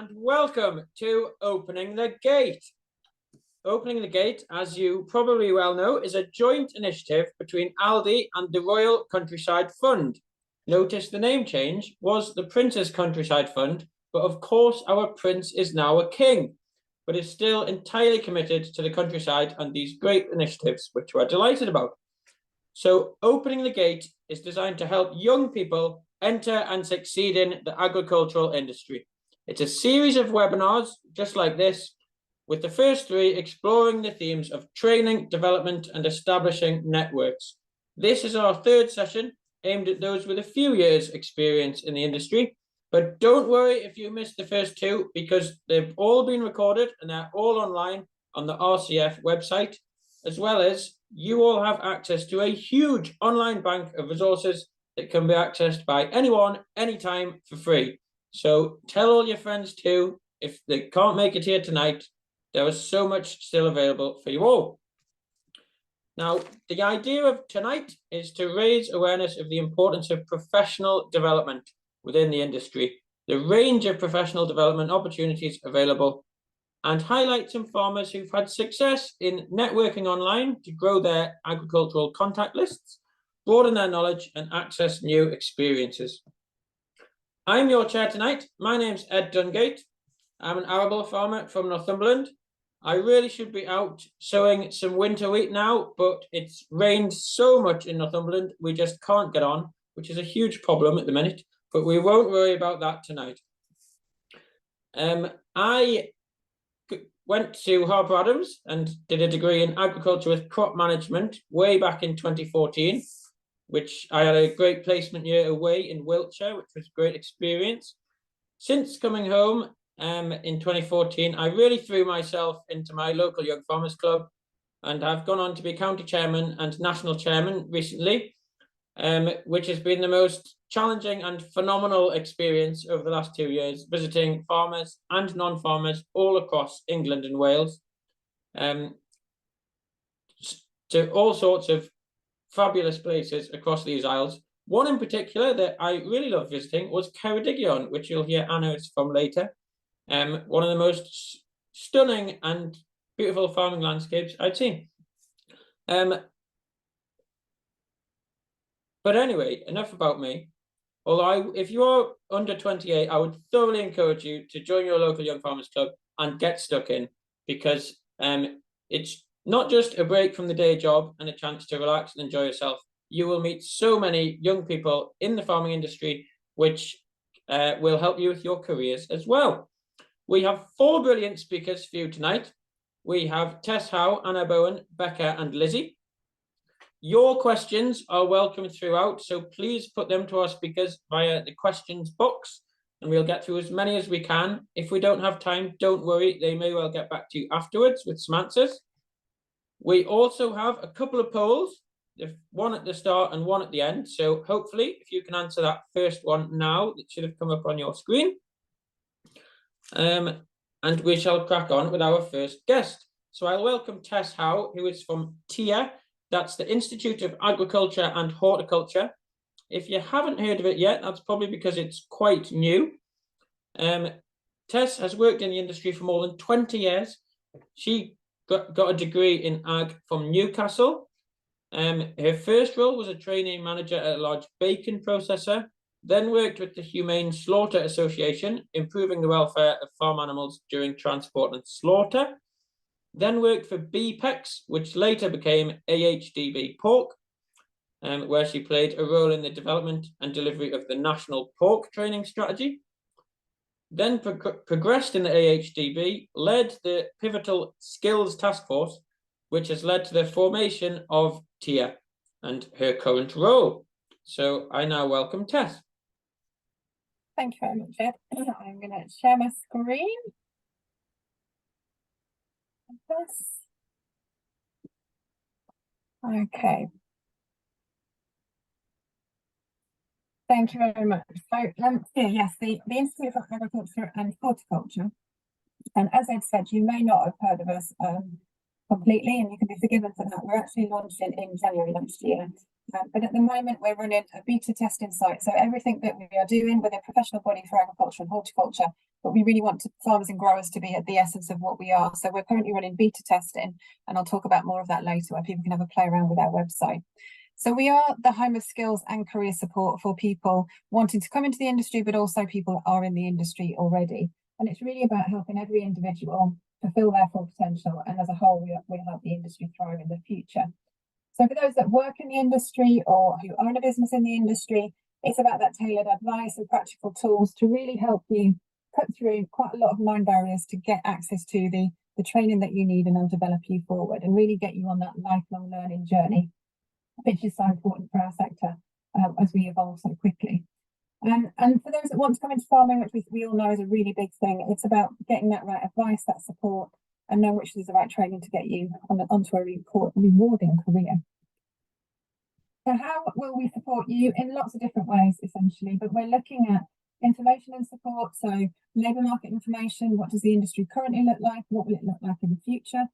and welcome to Opening the Gate. Opening the Gate, as you probably well know, is a joint initiative between Aldi and the Royal Countryside Fund. Notice the name change was the Prince's Countryside Fund, but of course our Prince is now a king, but is still entirely committed to the countryside and these great initiatives, which we're delighted about. So Opening the Gate is designed to help young people enter and succeed in the agricultural industry. It's a series of webinars just like this, with the first three exploring the themes of training, development, and establishing networks. This is our third session, aimed at those with a few years' experience in the industry. But don't worry if you missed the first two, because they've all been recorded and they're all online on the RCF website, as well as you all have access to a huge online bank of resources that can be accessed by anyone, anytime, for free. So tell all your friends too, if they can't make it here tonight, there is so much still available for you all. Now, the idea of tonight is to raise awareness of the importance of professional development within the industry, the range of professional development opportunities available, and highlight some farmers who've had success in networking online to grow their agricultural contact lists, broaden their knowledge, and access new experiences. I'm your chair tonight. My name's Ed Dungate. I'm an arable farmer from Northumberland. I really should be out sowing some winter wheat now, but it's rained so much in Northumberland, we just can't get on, which is a huge problem at the minute, but we won't worry about that tonight. I went to Harper Adams and did a degree in agriculture with crop management way back in 2014, which I had a great placement year away in Wiltshire, which was a great experience. Since coming home in 2014, I really threw myself into my local Young Farmers Club, and I've gone on to be county chairman and national chairman recently, which has been the most challenging and phenomenal experience over the last 2 years, visiting farmers and non-farmers all across England and Wales, to all sorts of fabulous places across these isles. One in particular that I really love visiting was Ceredigion, which you'll hear Anna's from later. One of the most stunning and beautiful farming landscapes I'd seen. But anyway, enough about me. Although if you are under 28, I would thoroughly encourage you to join your local Young Farmers Club and get stuck in, because it's not just a break from the day job and a chance to relax and enjoy yourself. You will meet so many young people in the farming industry, which will help you with your careers as well. We have 4 brilliant speakers for you tonight. We have Tess Howe, Anna Bowen, Becca and Lizzie. Your questions are welcome throughout, so please put them to our speakers via the questions box, and we'll get through as many as we can. If we don't have time, don't worry, they may well get back to you afterwards with some answers. We also have a couple of polls, one at the start and one at the end, so hopefully if you can answer that first one now, it should have come up on your screen. And we shall crack on with our first guest. So I'll welcome Tess Howe, who is from TIA, that's the Institute of Agriculture and Horticulture. If you haven't heard of it yet, that's probably because it's quite new. Tess has worked in the industry for more than 20 years. She got a degree in ag from Newcastle. Her first role was a trainee manager at a large bacon processor, then worked with the Humane Slaughter Association, improving the welfare of farm animals during transport and slaughter. Then worked for BPEX, which later became AHDB Pork, where she played a role in the development and delivery of the National Pork Training Strategy. Then progressed in the AHDB, led the pivotal Skills Task Force, which has led to the formation of TIA and her current role. So I now welcome Tess. Thank you very much, Ed. I'm going to share my screen. Okay. Thank you very much. So, yes, the Institute of Agriculture and Horticulture. And as Ed said, you may not have heard of us completely, and you can be forgiven for that. We're actually launched in January next year. But at the moment, we're running a beta testing site. So everything that we are doing with a professional body for agriculture and horticulture but we really want farmers and growers to be at the essence of what we are. So we're currently running beta testing, and I'll talk about more of that later, where people can have a play around with our website. So we are the home of skills and career support for people wanting to come into the industry, but also people that are in the industry already. And it's really about helping every individual fulfill their full potential, and as a whole, we'll help the industry thrive in the future. So for those that work in the industry or who own a business in the industry, it's about that tailored advice and practical tools to really help you cut through quite a lot of known barriers to get access to the training that you need, and they'll develop you forward and really get you on that lifelong learning journey, which is so important for our sector as we evolve so quickly. And for those that want to come into farming, which we all know is a really big thing, it's about getting that right advice, that support, and know which is the right training to get you onto a rewarding career. So how will we support you? In lots of different ways, essentially, but we're looking at information and support. So labour market information, what does the industry currently look like? What will it look like in the future?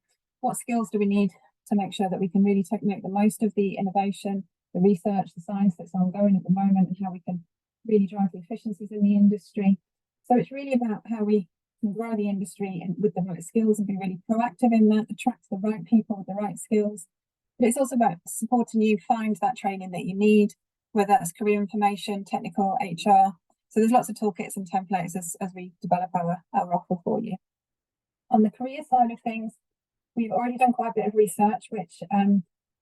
What skills do we need to make sure that we can really make the most of the innovation, the research, the science that's ongoing at the moment, and how we can really drive the efficiencies in the industry. So it's really about how we can grow the industry and with the right skills and be really proactive in that, attract the right people with the right skills. But it's also about supporting you find that training that you need, whether that's career information, technical, HR. So there's lots of toolkits and templates as we develop our offer for you. On the career side of things, we've already done quite a bit of research, which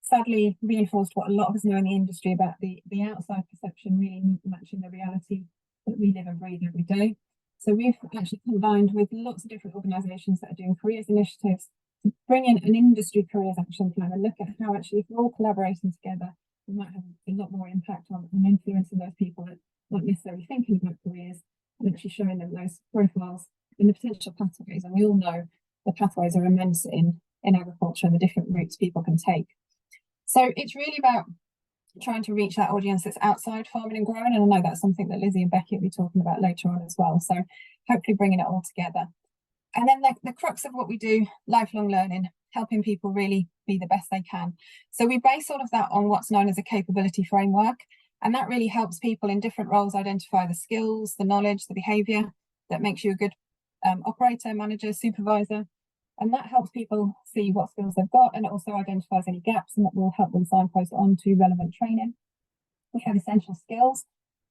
sadly reinforced what a lot of us know in the industry about the outside perception really matching the reality that we live and breathe every day. So we've actually combined with lots of different organisations that are doing careers initiatives to bring in an industry careers action plan and look at how actually if we're all collaborating together, we might have a lot more impact on influencing those people that aren't necessarily thinking about careers, and actually showing them those profiles and the potential pathways. And we all know the pathways are immense in agriculture and the different routes people can take. So it's really about trying to reach that audience that's outside farming and growing. And I know that's something that Lizzie and Becca will be talking about later on as well. So hopefully bringing it all together. And then the crux of what we do, lifelong learning, helping people really be the best they can. So we base all of that on what's known as a capability framework. And that really helps people in different roles identify the skills, the knowledge, the behaviour that makes you a good operator, manager, supervisor. And that helps people see what skills they've got, and it also identifies any gaps, and that will help them signpost on to relevant training. We have essential skills,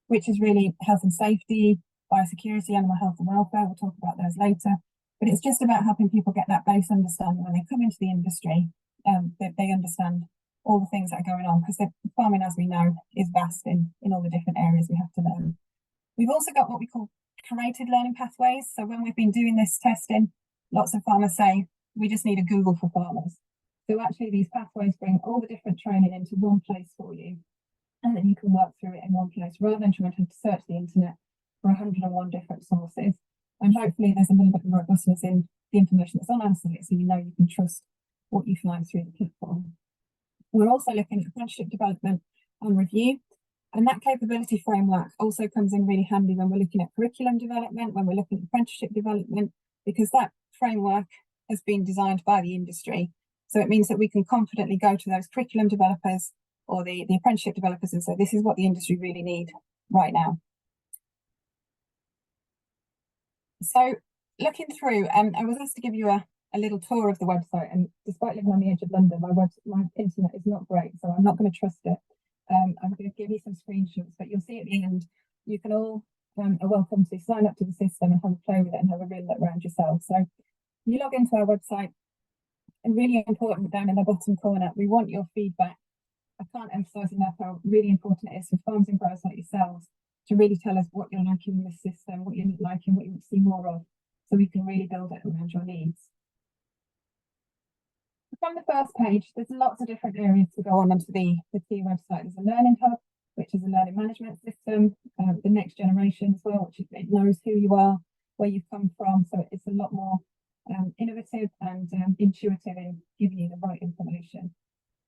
which is really health and safety, biosecurity, animal health and welfare. We'll talk about those later. But it's just about helping people get that base understanding when they come into the industry, that they understand all the things that are going on, because farming, as we know, is vast in all the different areas we have to learn. We've also got what we call curated learning pathways. So when we've been doing this testing, lots of farmers say, we just need a Google for farmers. So actually these pathways bring all the different training into one place for you, and then you can work through it in one place rather than trying to search the internet for 101 different sources. And hopefully there's a little bit of robustness in the information that's on our site, so you know you can trust what you find through the platform. We're also looking at apprenticeship development and review. And that capability framework also comes in really handy when we're looking at curriculum development, when we're looking at apprenticeship development, because that framework has been designed by the industry. So it means that we can confidently go to those curriculum developers or the apprenticeship developers and say, this is what the industry really need right now. So looking through, I was asked to give you a little tour of the website, and despite living on the edge of London, my internet is not great, so I'm not going to trust it. I'm going to give you some screenshots, but you'll see at the end, you can all are welcome to sign up to the system and have a play with it and have a real look around yourself. So you log into our website, and really important down in the bottom corner, we want your feedback. I can't emphasize enough how really important it is for farms and growers like yourselves to really tell us what you're liking in the system, what you're not liking, what you want to see more of, so we can really build it around your needs. From the first page, there's lots of different areas to go on onto the key website. There's a learning hub, which is a learning management system, the next generation as well, which it knows who you are, where you've come from, so it's a lot more innovative and intuitive in giving you the right information.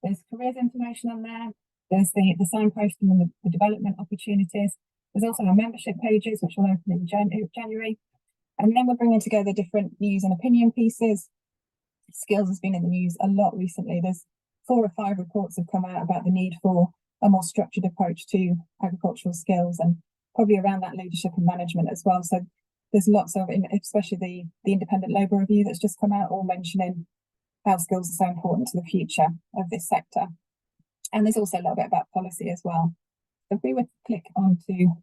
There's careers information on there. There's the signposting and the development opportunities. There's also our membership pages, which will open in January. And then we're bringing together different news and opinion pieces. Skills has been in the news a lot recently. There's 4 or 5 reports have come out about the need for a more structured approach to agricultural skills, and probably around that leadership and management as well. So there's lots of, especially the independent labour review that's just come out, all mentioning how skills are so important to the future of this sector. And there's also a little bit about policy as well. So if we were to click onto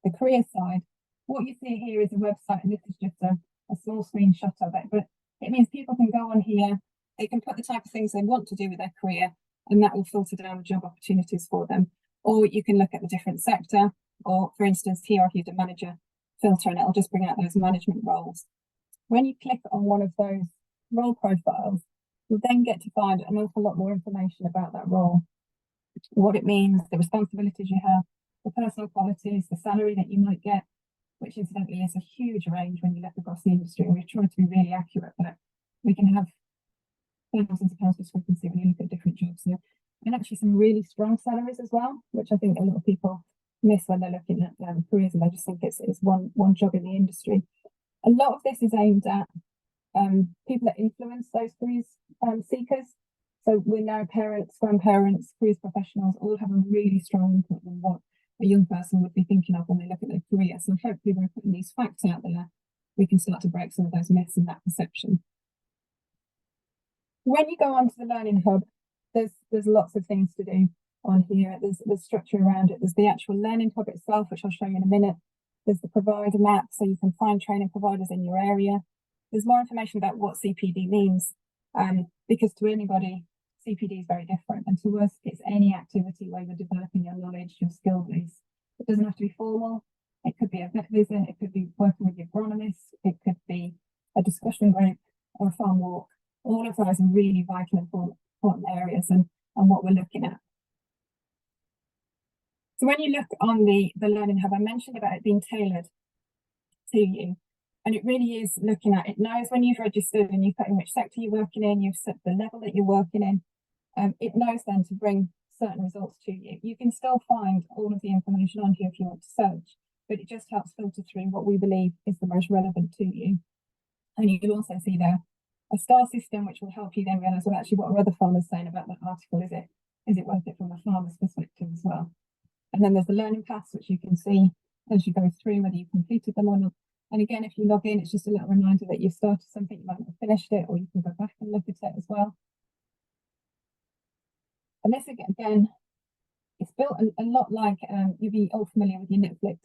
the career side, what you see here is a website, and this is just a small screenshot of it, but it means people can go on here, they can put the type of things they want to do with their career, and that will filter down the job opportunities for them. Or you can look at the different sector, or for instance, here I've used a manager filter and it'll just bring out those management roles. When you click on one of those role profiles, you'll then get to find an awful lot more information about that role, what it means, the responsibilities you have, the personal qualities, the salary that you might get, which incidentally is a huge range when you look across the industry. We're trying to be really accurate, but we can have thousands of pounds discrepancy when you look at different jobs. So, and actually some really strong salaries as well, which I think a lot of people miss when they're looking at careers, and they just think it's one job in the industry. A lot of this is aimed at people that influence those careers seekers. So we know parents, grandparents, careers professionals all have a really strong input on what a young person would be thinking of when they look at their career. So hopefully by putting these facts out there, we can start to break some of those myths and that perception. When you go onto the Learning Hub, there's lots of things to do on here. There's structure around it. There's the actual Learning Hub itself, which I'll show you in a minute. There's the provider map, so you can find training providers in your area. There's more information about what CPD means, because to anybody, CPD is very different. And to us, it's any activity where you're developing your knowledge, your skill base. It doesn't have to be formal. It could be a vet visit. It could be working with your agronomist. It could be a discussion group or a farm walk. All of those are really vital and important areas and what we're looking at. So when you look on the Learning Hub, I mentioned about it being tailored to you. And it really is looking at, it knows when you've registered and you put in which sector you're working in, you've set the level that you're working in. It knows then to bring certain results to you. You can still find all of the information on here if you want to search, but it just helps filter through what we believe is the most relevant to you. And you can also see there a star system, which will help you then realize, well, actually, what are other farmers saying about that article? Is it worth it from a farmer's perspective as well? And then there's the learning paths, which you can see as you go through, whether you've completed them or not. And again, if you log in, it's just a little reminder that you've started something, you might not have finished it, or you can go back and look at it as well. And this again, it's built a lot like you'll be all familiar with your Netflix.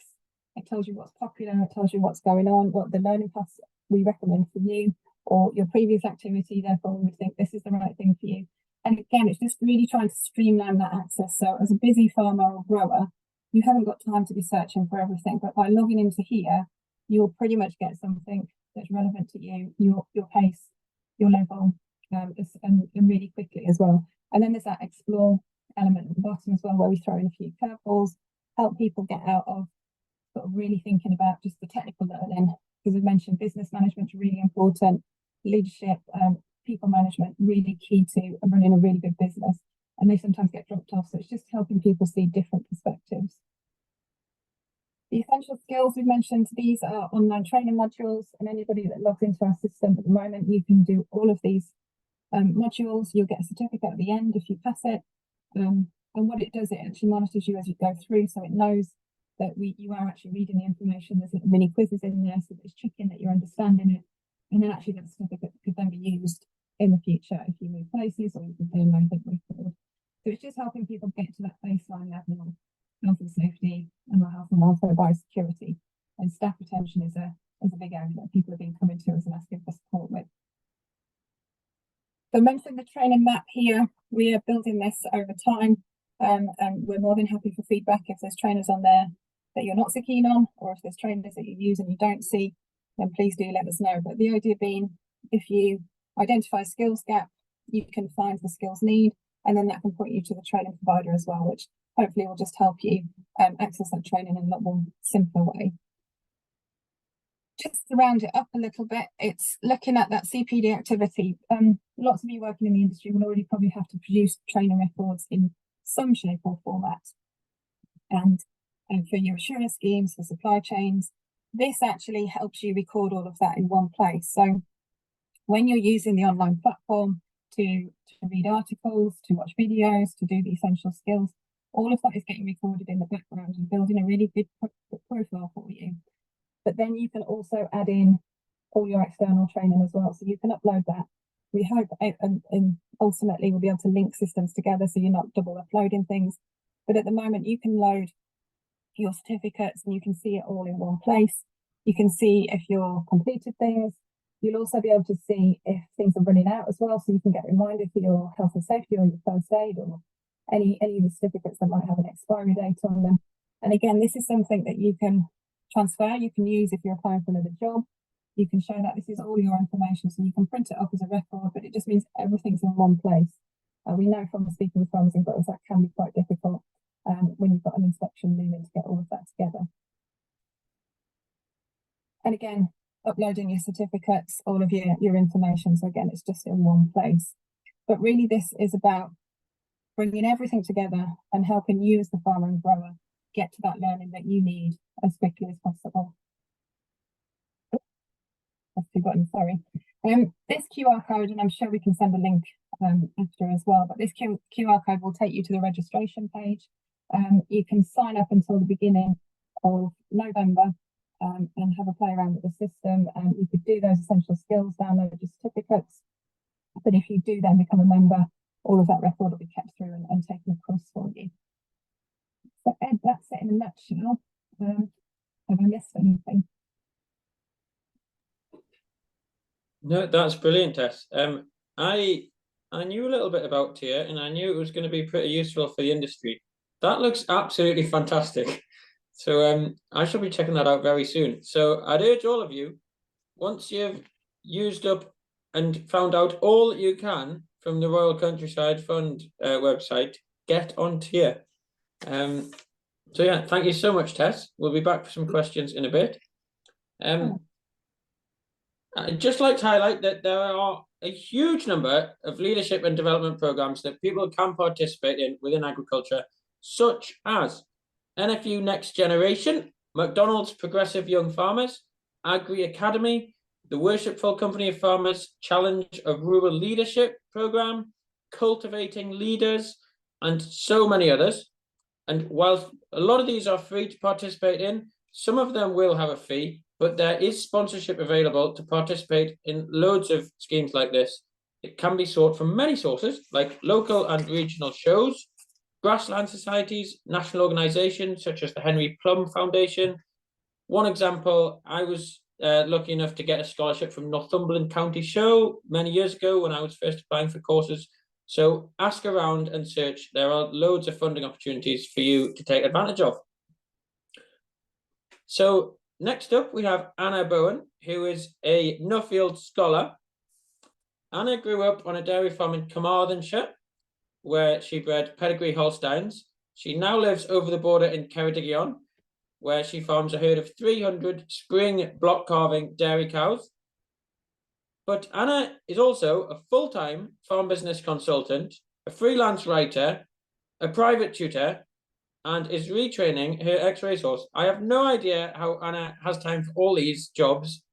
It tells you what's popular, it tells you what's going on, what the learning paths we recommend for you, or your previous activity, therefore we would think this is the right thing for you. And again, it's just really trying to streamline that access. So as a busy farmer or grower, you haven't got time to be searching for everything, but by logging into here, you'll pretty much get something that's relevant to you, your pace, your level, and really quickly as well. And then there's that explore element at the bottom as well, where we throw in a few curveballs, help people get out of sort of really thinking about just the technical learning, because we've mentioned business management is really important, leadership, people management, really key to running a really good business. And they sometimes get dropped off. So it's just helping people see different perspectives. The essential skills we've mentioned, these are online training modules, and anybody that logs into our system at the moment, you can do all of these modules. You'll get a certificate at the end if you pass it. And what it does, it actually monitors you as you go through, so it knows that you are actually reading the information. There's little mini quizzes in there, so it's checking that you're understanding it. And then actually that certificate could then be used in the future if you move places, or you can download it way forward. So it's just helping people get to that baseline level of health and safety, and health and welfare, biosecurity, and staff retention is a big area that people have been coming to us and asking for support with. So I mentioned the training map here. We are building this over time, and we're more than happy for feedback. If there's trainers on there that you're not so keen on, or if there's trainers that you use and you don't see, then please do let us know. But the idea being, if you identify a skills gap, you can find the skills need, and then that can point you to the training provider as well, which hopefully will just help you access that training in a lot more simpler way. Just to round it up a little bit, it's looking at that CPD activity. Lots of you working in the industry will already probably have to produce training records in some shape or format. And for your assurance schemes, for supply chains, this actually helps you record all of that in one place. So when you're using the online platform to read articles, to watch videos, to do the essential skills, all of that is getting recorded in the background and building a really good profile for you. but then you can also add in all your external training as well. So you can upload that. We hope and ultimately we'll be able to link systems together so you're not double uploading things. But at the moment you can load your certificates and you can see it all in one place. You can see if you're completed things. You'll also be able to see if things are running out as well, so you can get reminded for your health and safety or your first aid or any of the certificates that might have an expiry date on them. And again, this is something that you can transfer, you can use if you're applying for another job. You can show that this is all your information, so you can print it off as a record, but it just means everything's in one place. We know from speaking with farmers and growers that can be quite difficult when you've got an inspection looming to get all of that together. And again, uploading your certificates, all of your information. So again, it's just in one place. But really this is about bringing everything together and helping you as the farmer and grower get to that learning that you need as quickly as possible. That's two buttons, sorry. This QR code, and I'm sure we can send a link after as well, but this QR code will take you to the registration page. You can sign up until the beginning of November and have a play around with the system. You could do those essential skills, download your certificates. But if you do then become a member, all of that record will be kept through and taken across for you. So Ed, that's it in a nutshell. Have I missed anything? No, that's brilliant, Tess. I knew a little bit about TIA and I knew it was going to be pretty useful for the industry. That looks absolutely fantastic. So I shall be checking that out very soon. So I'd urge all of you, once you've used up and found out all you can from the Royal Countryside Fund website, get on TIA. So yeah, thank you so much, Tess. We'll be back for some questions in a bit. I'd just like to highlight that there are a huge number of leadership and development programs that people can participate in within agriculture, such as NFU Next Generation, McDonald's Progressive Young Farmers, Agri Academy, the Worshipful Company of Farmers Challenge of Rural Leadership Program, Cultivating Leaders, and so many others. And whilst a lot of these are free to participate in, some of them will have a fee, but there is sponsorship available to participate in loads of schemes like this. It can be sought from many sources, like local and regional shows, grassland societies, national organisations such as the Henry Plum Foundation. One example, I was lucky enough to get a scholarship from Northumberland County Show many years ago when I was first applying for courses. So ask around and search. There are loads of funding opportunities for you to take advantage of. So next up, we have Anna Bowen, who is a Nuffield scholar. Anna grew up on a dairy farm in Carmarthenshire, where she bred pedigree Holsteins. She now lives over the border in Ceredigion, where she farms a herd of 300 spring block calving dairy cows. But Anna is also a full-time farm business consultant, a freelance writer, a private tutor, and is retraining her ex-racehorse. I have no idea how Anna has time for all these jobs,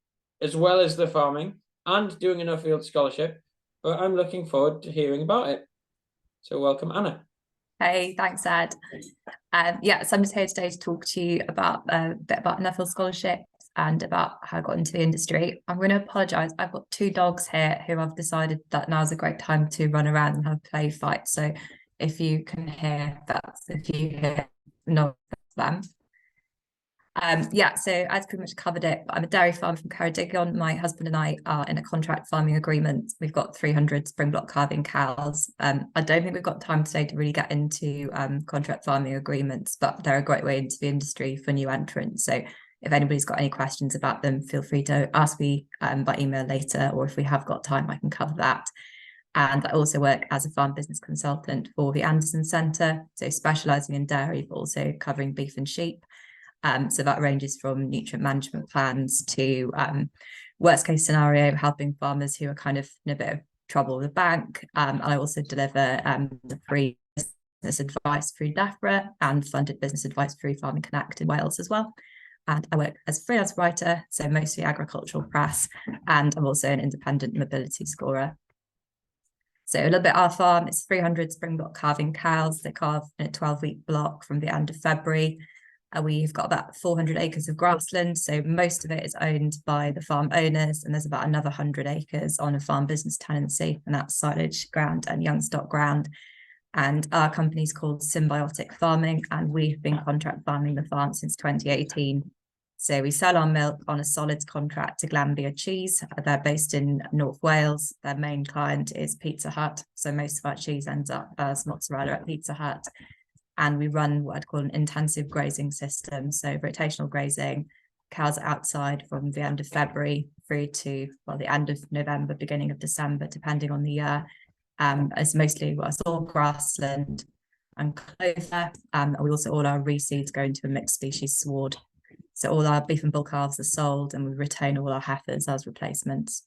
as well as the farming and doing a Nuffield scholarship, but I'm looking forward to hearing about it. So welcome, Anna. Hey, thanks, Ed. Yeah, so I'm just here today to talk to you about a bit about Nuffield scholarship and about how I got into the industry. I'm going to apologise. I've got two dogs here who I've decided that now's a great time to run around and have a play fight. So if you can hear that, if you hear no, them. Yeah, so as pretty much covered it, I'm a dairy farmer from Ceredigion. My husband and I are in a contract farming agreement. We've got 300 spring block calving cows. I don't think we've got time today to really get into contract farming agreements, but they're a great way into the industry for new entrants. So if anybody's got any questions about them, feel free to ask me by email later, or if we have got time, I can cover that. And I also work as a farm business consultant for the Anderson Centre, so specialising in dairy, but also covering beef and sheep. So that ranges from nutrient management plans to worst case scenario, helping farmers who are kind of in a bit of trouble with the bank. I also deliver the free business advice through DEFRA and funded business advice through Farming Connect in Wales as well. And I work as a freelance writer, so mostly agricultural press, and I'm also an independent mobility scorer. So a little bit our farm, it's 300 spring block calving cows. They calve in a 12-week block from the end of February. We've got about 400 acres of grassland, so most of it is owned by the farm owners, and there's about another 100 acres on a farm business tenancy, and that's silage ground and young stock ground. And our company's called Symbiotic Farming, and we've been contract farming the farm since 2018. So we sell our milk on a solids contract to Glanbia Cheese. They're based in North Wales. Their main client is Pizza Hut, so most of our cheese ends up as mozzarella at Pizza Hut. And we run what I'd call an intensive grazing system, so rotational grazing. Cows are outside from the end of February through to, well, the end of November, beginning of December, depending on the year. It's mostly, well, it's all grassland and clover. And we also, all our reseeds go into a mixed species sward. So all our beef and bull calves are sold, and we retain all our heifers as replacements.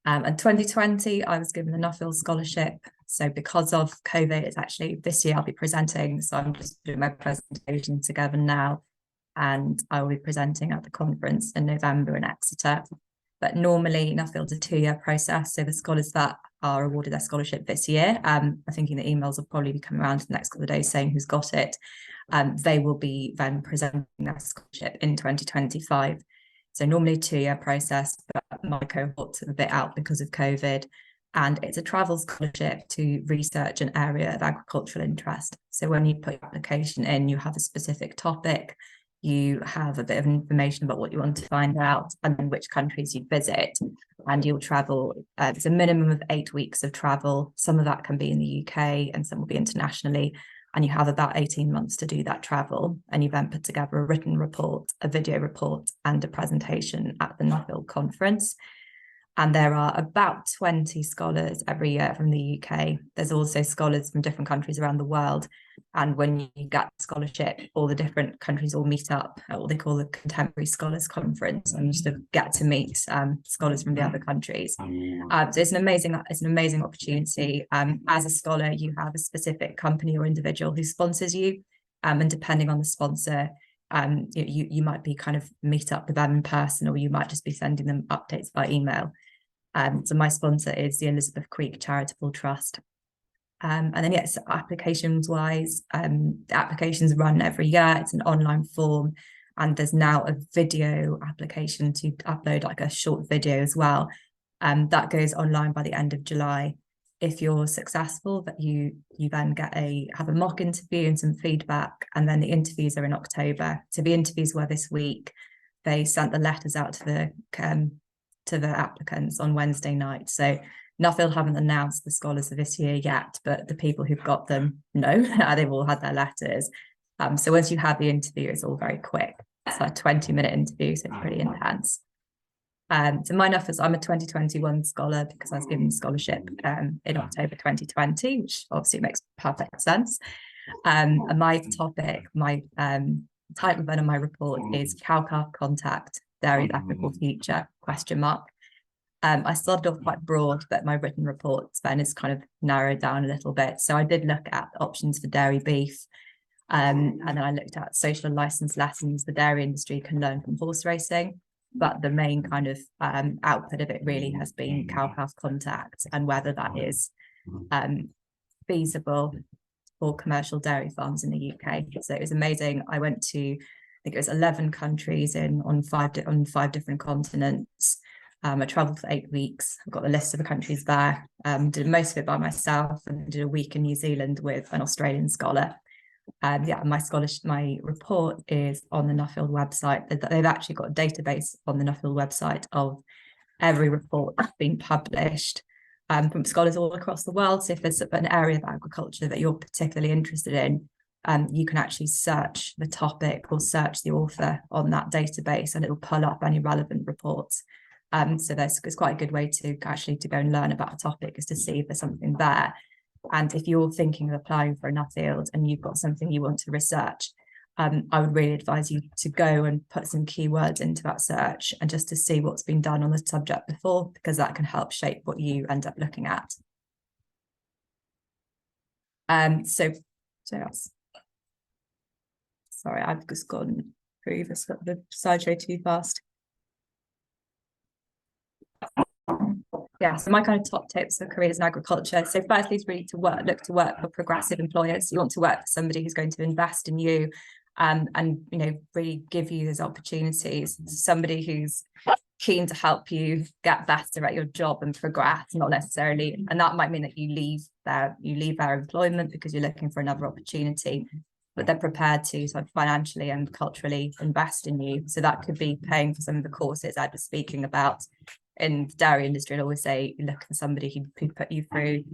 In 2020, I was given the Nuffield Scholarship. So because of COVID, it's actually this year I'll be presenting. So I'm just doing my presentation together now, and I will be presenting at the conference in November in Exeter. But normally Nuffield's a 2-year process. So the scholars that are awarded their scholarship this year, I'm thinking the emails will probably be coming around in the next couple of days saying who's got it. They will be then presenting their scholarship in 2025. So normally a 2-year process, but my cohort's a bit out because of COVID. And it's a travel scholarship to research an area of agricultural interest. So when you put your application in, you have a specific topic, you have a bit of information about what you want to find out, and then which countries you visit, and you'll travel. It's a minimum of 8 weeks of travel. Some of that can be in the UK and some will be internationally. And you have about 18 months to do that travel. And you then put together a written report, a video report, and a presentation at the Nuffield conference. And there are about 20 scholars every year from the UK. There's also scholars from different countries around the world. And when you get the scholarship, all the different countries all meet up at what they call the Contemporary Scholars Conference, and you sort of get to meet scholars from the other countries. So it's an amazing opportunity. As a scholar, you have a specific company or individual who sponsors you, and depending on the sponsor, you might be kind of meet up with them in person, or you might just be sending them updates by email. So my sponsor is the Elizabeth Creek Charitable Trust. And then, yes, applications wise, the applications run every year. It's an online form, and there's now a video application to upload like a short video as well. That goes online by the end of July. If you're successful, that you then have a mock interview and some feedback, and then the interviews are in October. So the interviews were this week. They sent the letters out to the applicants on Wednesday night. So Nuffield haven't announced the scholars of this year yet, but the people who've got them know. They've all had their letters. So once you have the interview, it's all very quick. It's a 20-minute interview, so it's pretty intense. So my Nuffield, I'm a 2021 scholar because I was given scholarship in October 2020, which obviously makes perfect sense. And my topic, my title then of my report is Cow-Calf Contact, Dairy's Ethical Future, ? I started off quite broad, but my written report then is kind of narrowed down a little bit. So I did look at options for dairy beef, and then I looked at social and licensed lessons the dairy industry can learn from horse racing. But the main kind of output of it really has been cow-calf contact, and whether that is feasible for commercial dairy farms in the UK. So it was amazing. I went to, I think it was 11 countries on five different continents. I travelled for 8 weeks. I've got the list of the countries there. Did most of it by myself, and did a week in New Zealand with an Australian scholar. Yeah, my report is on the Nuffield website. They've actually got a database on the Nuffield website of every report that's been published from scholars all across the world. So if there's an area of agriculture that you're particularly interested in, you can actually search the topic or search the author on that database, and it will pull up any relevant reports. So it's quite a good way to go and learn about a topic, is to see if there's something there. And if you're thinking of applying for a Nuffield and you've got something you want to research, I would really advise you to go and put some keywords into that search, and just to see what's been done on the subject before, because that can help shape what you end up looking at. So sorry, I've just gone through the slideshow too fast. Yeah, so my kind of top tips for careers in agriculture. So firstly, is really to look to work for progressive employers. You want to work for somebody who's going to invest in you, and really give you those opportunities. Somebody who's keen to help you get better at your job and progress, not necessarily, and that might mean that you leave their employment because you're looking for another opportunity, but they're prepared to sort of financially and culturally invest in you. So that could be paying for some of the courses I was speaking about. In the dairy industry, I'd always say you look for somebody who could put you through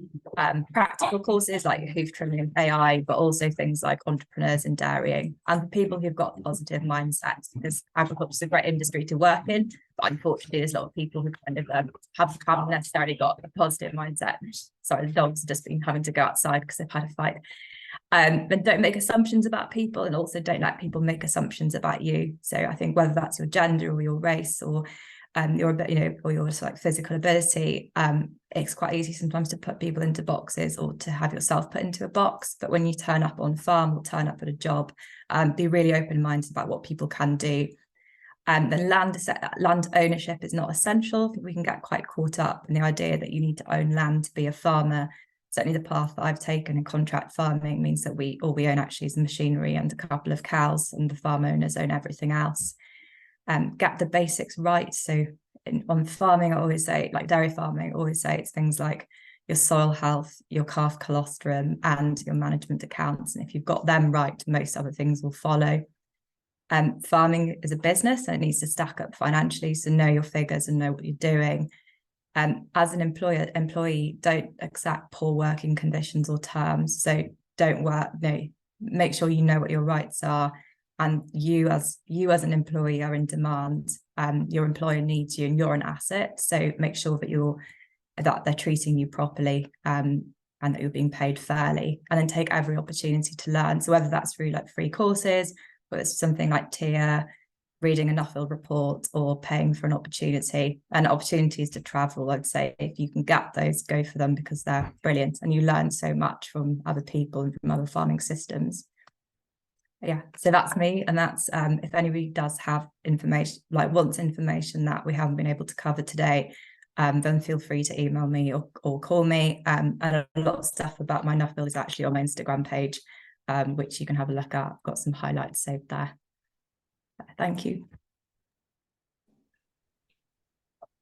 practical courses like hoof trimming and AI, but also things like entrepreneurs in dairying, and people who've got positive mindsets, because agriculture is a great industry to work in, but unfortunately there's a lot of people who kind of haven't necessarily got a positive mindset. Sorry, the dogs have just been having to go outside because they've had a fight. And don't make assumptions about people, and also don't let people make assumptions about you. So I think whether that's your gender or your race or your sort of physical ability, it's quite easy sometimes to put people into boxes or to have yourself put into a box. But when you turn up on farm or turn up at a job, be really open-minded about what people can do. The land ownership is not essential. We can get quite caught up in the idea that you need to own land to be a farmer. Certainly the path that I've taken in contract farming means that all we own actually is the machinery and a couple of cows, and the farm owners own everything else. Get the basics right. So on farming, I always say, like dairy farming, I always say it's things like your soil health, your calf colostrum, and your management accounts. And if you've got them right, most other things will follow. Farming is a business, and it needs to stack up financially. So know your figures and know what you're doing. As an employee, don't accept poor working conditions or terms. So don't make sure you know what your rights are. And you as an employee are in demand. Your employer needs you, and you're an asset. So make sure that they're treating you properly, and that you're being paid fairly. And then take every opportunity to learn. So whether that's through like free courses, or it's something like TIA, reading a Nuffield report, or paying for an opportunity. And opportunities to travel, I'd say if you can get those, go for them, because they're brilliant and you learn so much from other people and from other farming systems. Yeah, so that's me. And that's if anybody does have information, like wants information that we haven't been able to cover today, then feel free to email me or call me. And a lot of stuff about my Nuffield is actually on my Instagram page, which you can have a look at. I've got some highlights saved there. Thank you.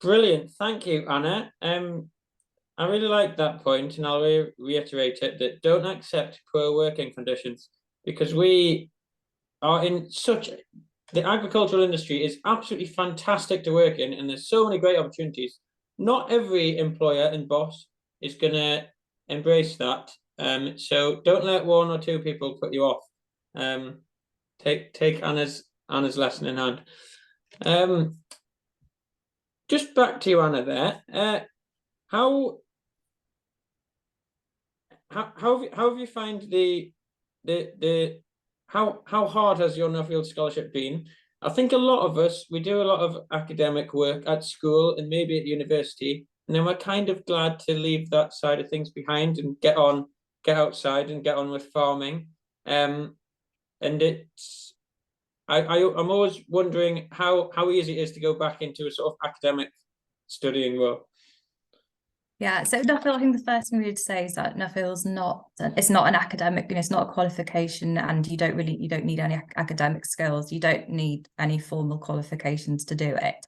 Brilliant. Thank you, Anna. I really like that point, and I'll reiterate it, that don't accept poor working conditions, because we are in the agricultural industry is absolutely fantastic to work in, and there's so many great opportunities. Not every employer and boss is going to embrace that. So don't let one or two people put you off. Take Anna's lesson in hand. Just back to you, Anna, there. How have you find how hard has your Nuffield scholarship been? I think a lot of us, we do a lot of academic work at school and maybe at university, and then we're kind of glad to leave that side of things behind and get outside and get on with farming. And it's I'm always wondering how easy it is to go back into a sort of academic studying role. Yeah, so Nuffield, I think the first thing we would say is that Nuffield's it's not an academic, it's not a qualification, and you don't need any academic skills. You don't need any formal qualifications to do it.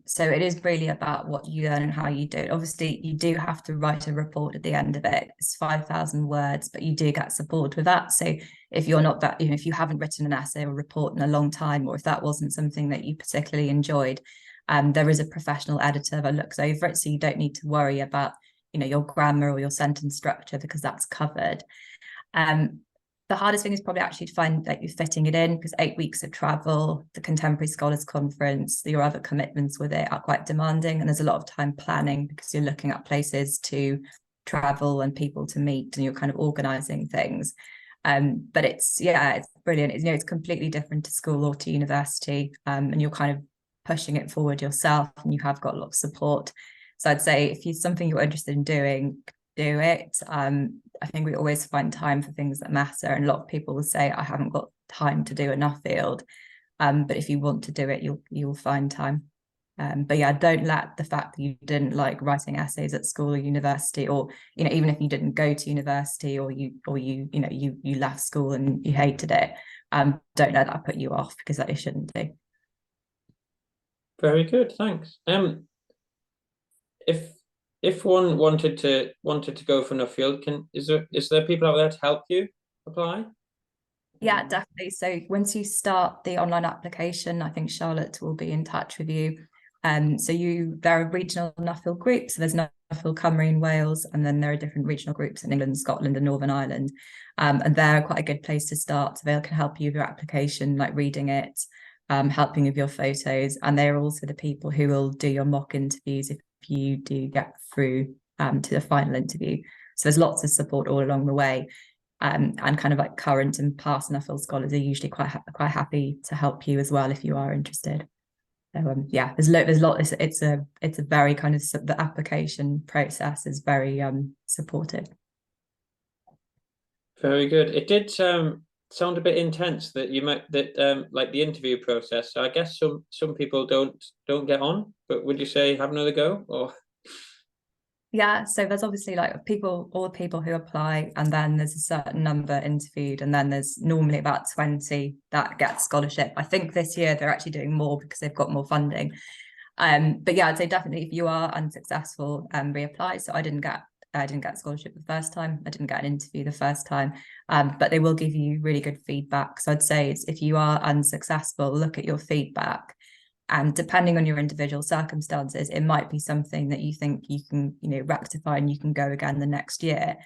So it is really about what you learn and how you do it. Obviously, you do have to write a report at the end of it. It's 5,000 words, but you do get support with that. So if you're not that, if you haven't written an essay or report in a long time, or if that wasn't something that you particularly enjoyed, there is a professional editor that looks over it, so you don't need to worry about your grammar or your sentence structure, because that's covered. The hardest thing is probably actually to find that you're fitting it in, because 8 weeks of travel, the Contemporary Scholars Conference, your other commitments with it are quite demanding, and there's a lot of time planning because you're looking at places to travel and people to meet, and you're kind of organising things. But it's brilliant. It's completely different to school or to university, and you're kind of pushing it forward yourself, and you have got a lot of support. So I'd say if it's something you're interested in doing, do it. I think we always find time for things that matter, and a lot of people will say, I haven't got time to do enough field, but if you want to do it, you'll find time. But yeah, don't let the fact that you didn't like writing essays at school or university, or even if you didn't go to university, or you left school and you hated it, don't let that put you off, because that it shouldn't do. Very good, thanks. If one wanted to go for Nuffield, is there people out there to help you apply? Yeah, definitely. So once you start the online application, I think Charlotte will be in touch with you. So there are regional Nuffield groups. So there's Nuffield Cymru in Wales, and then there are different regional groups in England, Scotland, and Northern Ireland. And they're quite a good place to start. So they can help you with your application, like reading it, helping with your photos. And they're also the people who will do your mock interviews if you do get through to the final interview. So there's lots of support all along the way. And kind of like current and past Nuffield scholars are usually quite happy to help you as well if you are interested. So yeah, there's lots. It's a very kind of, the application process is very supportive. Very good. It did sound a bit intense that like the interview process. So I guess some people don't get on, but would you say have another go, or? Yeah, so there's obviously like all the people who apply, and then there's a certain number interviewed, and then there's normally about 20 that get scholarship. I think this year they're actually doing more because they've got more funding. But yeah, I'd say definitely if you are unsuccessful, reapply. So I didn't get scholarship the first time. I didn't get an interview the first time, but they will give you really good feedback. So I'd say if you are unsuccessful, look at your feedback. And depending on your individual circumstances, it might be something that you think you can, rectify and you can go again the next year,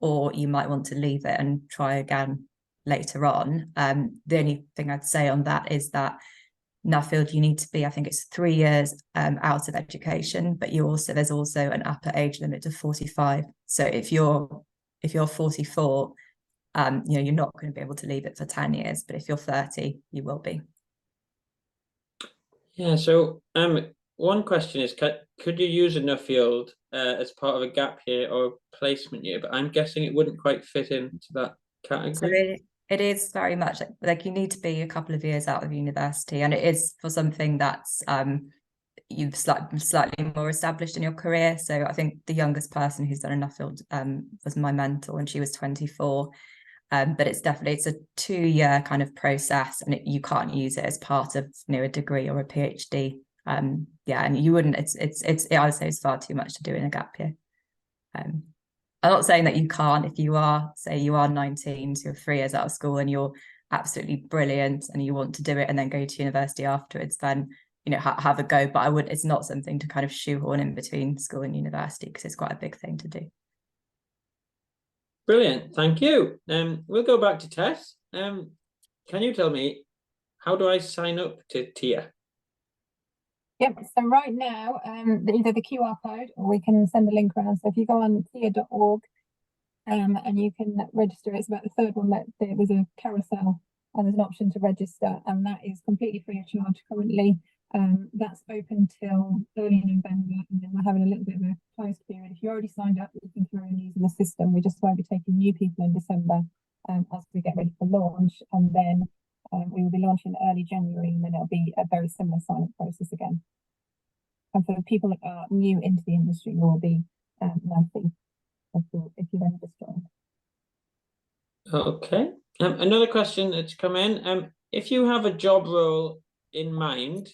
or you might want to leave it and try again later on. The only thing I'd say on that is that Nuffield, you need to be, I think it's 3 years out of education, but there's also an upper age limit of 45. So if you're 44, you're not going to be able to leave it for 10 years, but if you're 30, you will be. Yeah, so one question is, could you use a Nuffield as part of a gap year or placement year? But I'm guessing it wouldn't quite fit into that category. So it is very much like you need to be a couple of years out of university, and it is for something that's you've slightly more established in your career. So I think the youngest person who's done a Nuffield was my mentor, and she was 24. But it's a 2-year kind of process, and you can't use it as part of a degree or a PhD. Yeah, and you wouldn't. I would say it's far too much to do in a gap year. I'm not saying that you can't. If you are 19, so you're 3 years out of school and you're absolutely brilliant and you want to do it and then go to university afterwards, then have a go. But it's not something to kind of shoehorn in between school and university, because it's quite a big thing to do. Brilliant, thank you. We'll go back to Tess. Can you tell me, how do I sign up to TIA? Yep, so right now, either the QR code or we can send the link around. So if you go on tia.org and you can register, it's about the third one that there's a carousel and there's an option to register, and that is completely free of charge currently. That's open till early November, and then we're having a little bit of a closed period. If you already signed up, you can carry on using the system. We just won't be taking new people in December as we get ready for launch, and then we will be launching early January, and then it'll be a very similar sign-up process again. And for the people that are new into the industry, will be monthly if you've only just joined. Okay. Another question that's come in. If you have a job role in mind,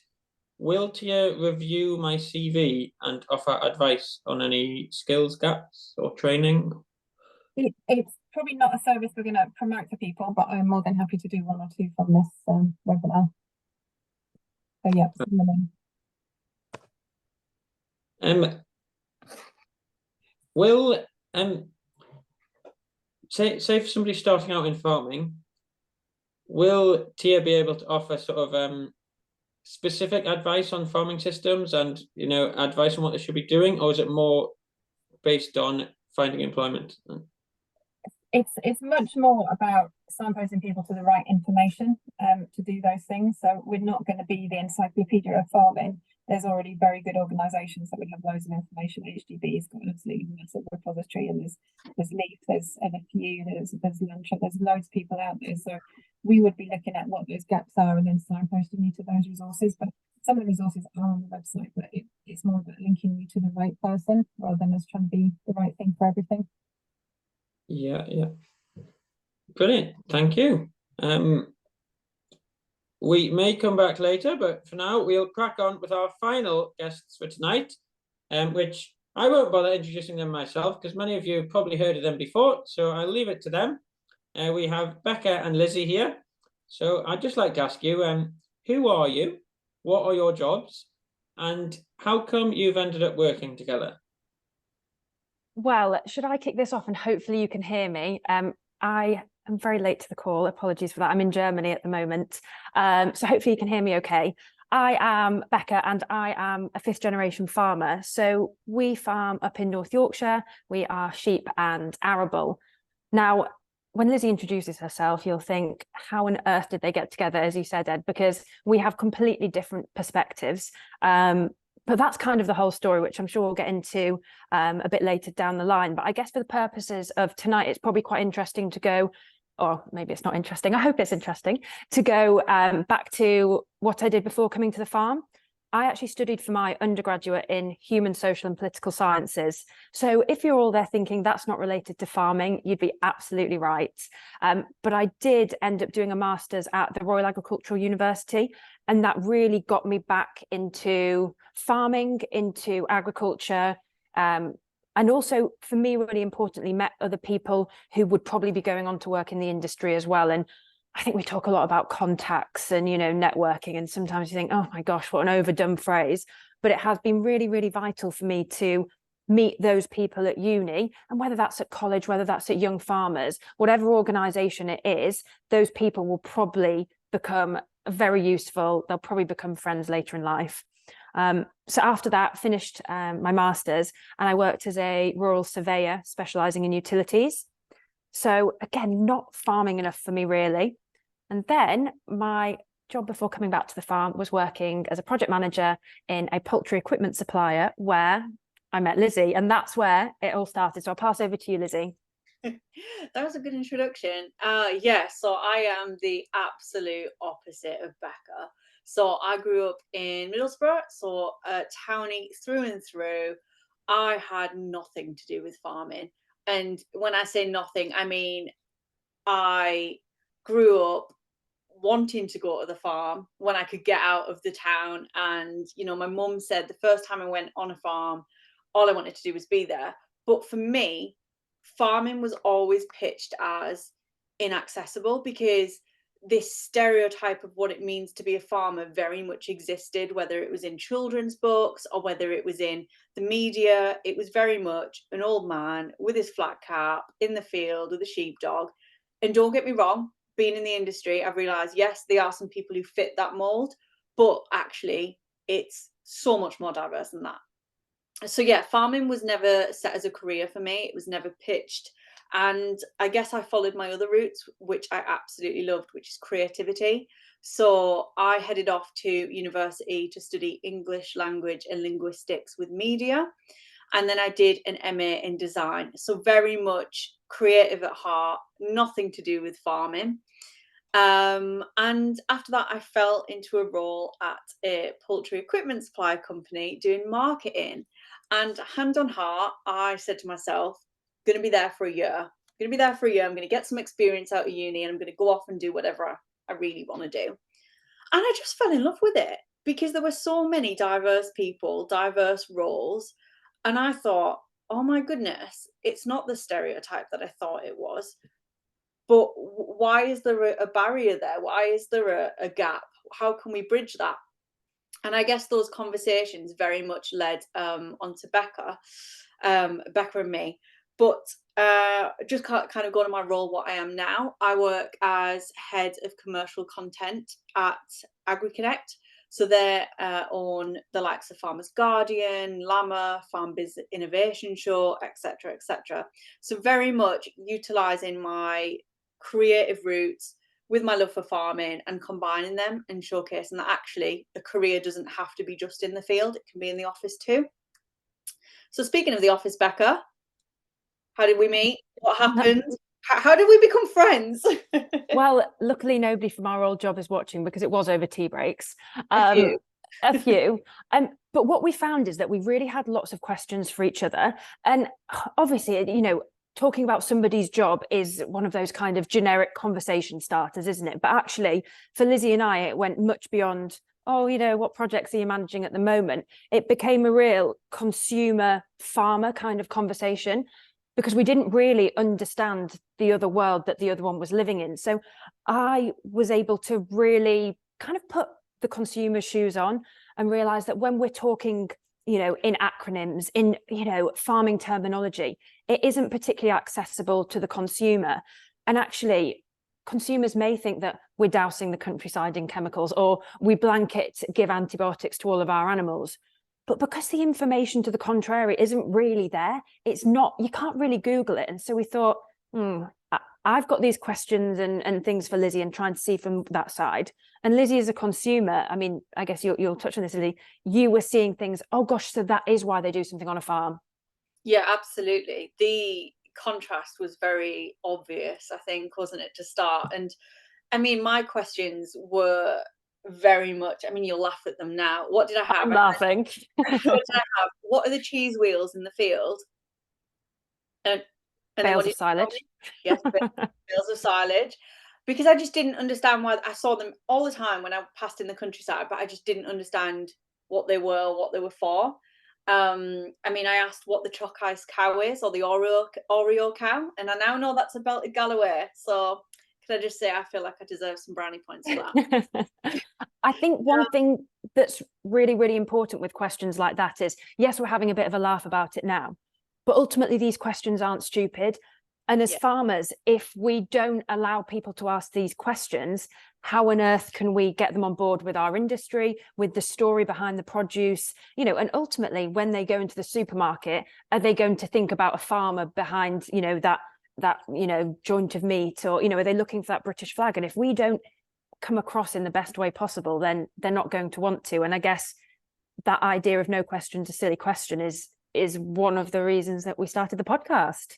will TIA review my CV and offer advice on any skills gaps or training? It's probably not a service we're going to promote for people, but I'm more than happy to do 1 or 2 from this webinar. So yeah, will say for somebody starting out in farming, will TIA be able to offer sort of specific advice on farming systems and advice on what they should be doing, or is it more based on finding employment? It's much more about signposting people to the right information to do those things. So we're not going to be the encyclopedia of farming. There's already very good organisations that would have loads of information. HDB's got an absolutely massive repository, and there's LEAF, there's NFU, there's Lantra, there's loads of people out there. So we would be looking at what those gaps are and then signposting you to those resources. But some of the resources are on the website, but it's more about linking you to the right person rather than us trying to be the right thing for everything. Yeah, brilliant, thank you. We may come back later, but for now we'll crack on with our final guests for tonight, which I won't bother introducing them myself because many of you have probably heard of them before, so I'll leave it to them. We have Becca and Lizzie here. So I'd just like to ask you, who are you? What are your jobs? And how come you've ended up working together? Well, should I kick this off and hopefully you can hear me? I am very late to the call. Apologies for that. I'm in Germany at the moment. So hopefully you can hear me okay. I am Becca and I am a 5th generation farmer. So we farm up in North Yorkshire. We are sheep and arable. Now, when Lizzie introduces herself, you'll think, how on earth did they get together, as you said, Ed, because we have completely different perspectives. But that's kind of the whole story, which I'm sure we'll get into a bit later down the line. But I guess for the purposes of tonight, it's probably quite interesting to go, or maybe it's not interesting, I hope it's interesting, to go back to what I did before coming to the farm. I actually studied for my undergraduate in human, social and political sciences. So if you're all there thinking that's not related to farming, you'd be absolutely right. But I did end up doing a master's at the Royal Agricultural University, and that really got me back into farming, into agriculture, and also, for me, really importantly, met other people who would probably be going on to work in the industry as well. And I think we talk a lot about contacts and, networking, and sometimes you think, oh my gosh, what an overdone phrase. But it has been really, really vital for me to meet those people at uni, and whether that's at college, whether that's at Young Farmers, whatever organisation it is, those people will probably become very useful. They'll probably become friends later in life. So after that, finished my master's, and I worked as a rural surveyor specialising in utilities. So again, not farming enough for me really. And then my job before coming back to the farm was working as a project manager in a poultry equipment supplier, where I met Lizzie, and that's where it all started. So I'll pass over to you, Lizzie. That was a good introduction. So I am the absolute opposite of Becca. So I grew up in Middlesbrough, so townie through and through. I had nothing to do with farming. And when I say nothing, I mean, I grew up wanting to go to the farm when I could get out of the town. And, my mum said the first time I went on a farm, all I wanted to do was be there. But for me, farming was always pitched as inaccessible, because this stereotype of what it means to be a farmer very much existed, whether it was in children's books or whether it was in the media. It was very much an old man with his flat cap in the field with a sheepdog. And don't get me wrong, being in the industry, I've realised, yes, there are some people who fit that mould, but actually it's so much more diverse than that. So yeah, farming was never set as a career for me. It was never pitched. And I guess I followed my other roots, which I absolutely loved, which is creativity. So I headed off to university to study English language and linguistics with media. And then I did an MA in design. So very much creative at heart, nothing to do with farming. And after that, I fell into a role at a poultry equipment supply company doing marketing. And hand on heart, I said to myself, I'm going to be there for a year. I'm going to get some experience out of uni, and I'm going to go off and do whatever I really want to do. And I just fell in love with it, because there were so many diverse people, diverse roles. And I thought, oh my goodness, it's not the stereotype that I thought it was. But why is there a barrier there? Why is there a gap? How can we bridge that? And I guess those conversations very much led onto Becca and me. But just kind of going to my role, what I am now, I work as head of commercial content at AgriConnect. So they're on the likes of Farmers Guardian, Llama, Farm Biz Innovation Show, etc., etc. So very much utilising my creative roots with my love for farming and combining them and showcasing that actually a career doesn't have to be just in the field, it can be in the office too. So speaking of the office, Becca, how did we meet? What happened? How did we become friends? Well, luckily nobody from our old job is watching because it was over tea breaks. A few. A few. But what we found is that we really had lots of questions for each other. And obviously, you know, talking about somebody's job is one of those kind of generic conversation starters, isn't it? But actually, for Lizzie and I, it went much beyond, oh, you know, what projects are you managing at the moment? It became a real consumer farmer kind of conversation, because we didn't really understand the other world that the other one was living in. So I was able to really kind of put the consumer shoes on and realize that when we're talking, you know, in acronyms, in, you know, farming terminology, it isn't particularly accessible to the consumer. And actually, consumers may think that we're dousing the countryside in chemicals, or we blanket give antibiotics to all of our animals. But because the information to the contrary isn't really there, it's not, you can't really Google it. And so we thought, I've got these questions and things for Lizzie, and trying to see from that side. And Lizzie, as a consumer, I mean, I guess you'll touch on this, Lizzie, you were seeing things, oh gosh, so that is why they do something on a farm. Yeah, absolutely. The contrast was very obvious, I think, wasn't it, to start? And I mean, my questions were very much, I mean, you'll laugh at them now. What did I have? I'm laughing. What did I have? What are the cheese wheels in the field? And then Bales what of did you tell silage. me? Yes, bales of silage. Because I just didn't understand why. I saw them all the time when I passed in the countryside, but I just didn't understand what they were, what they were for. I mean, I asked what the chalk ice cow is, or the Oreo cow, and I now know that's a belted Galloway. So can I just say I feel like I deserve some brownie points for that. I think one thing that's really, really important with questions like that is, yes, we're having a bit of a laugh about it now, but ultimately these questions aren't stupid. And as farmers, if we don't allow people to ask these questions, how on earth can we get them on board with our industry, with the story behind the produce, you know? And ultimately, when they go into the supermarket, are they going to think about a farmer behind, you know, that you know, joint of meat, or, you know, are they looking for that British flag? And if we don't come across in the best way possible, then they're not going to want to. And I guess that idea of no question's a silly question is one of the reasons that we started the podcast.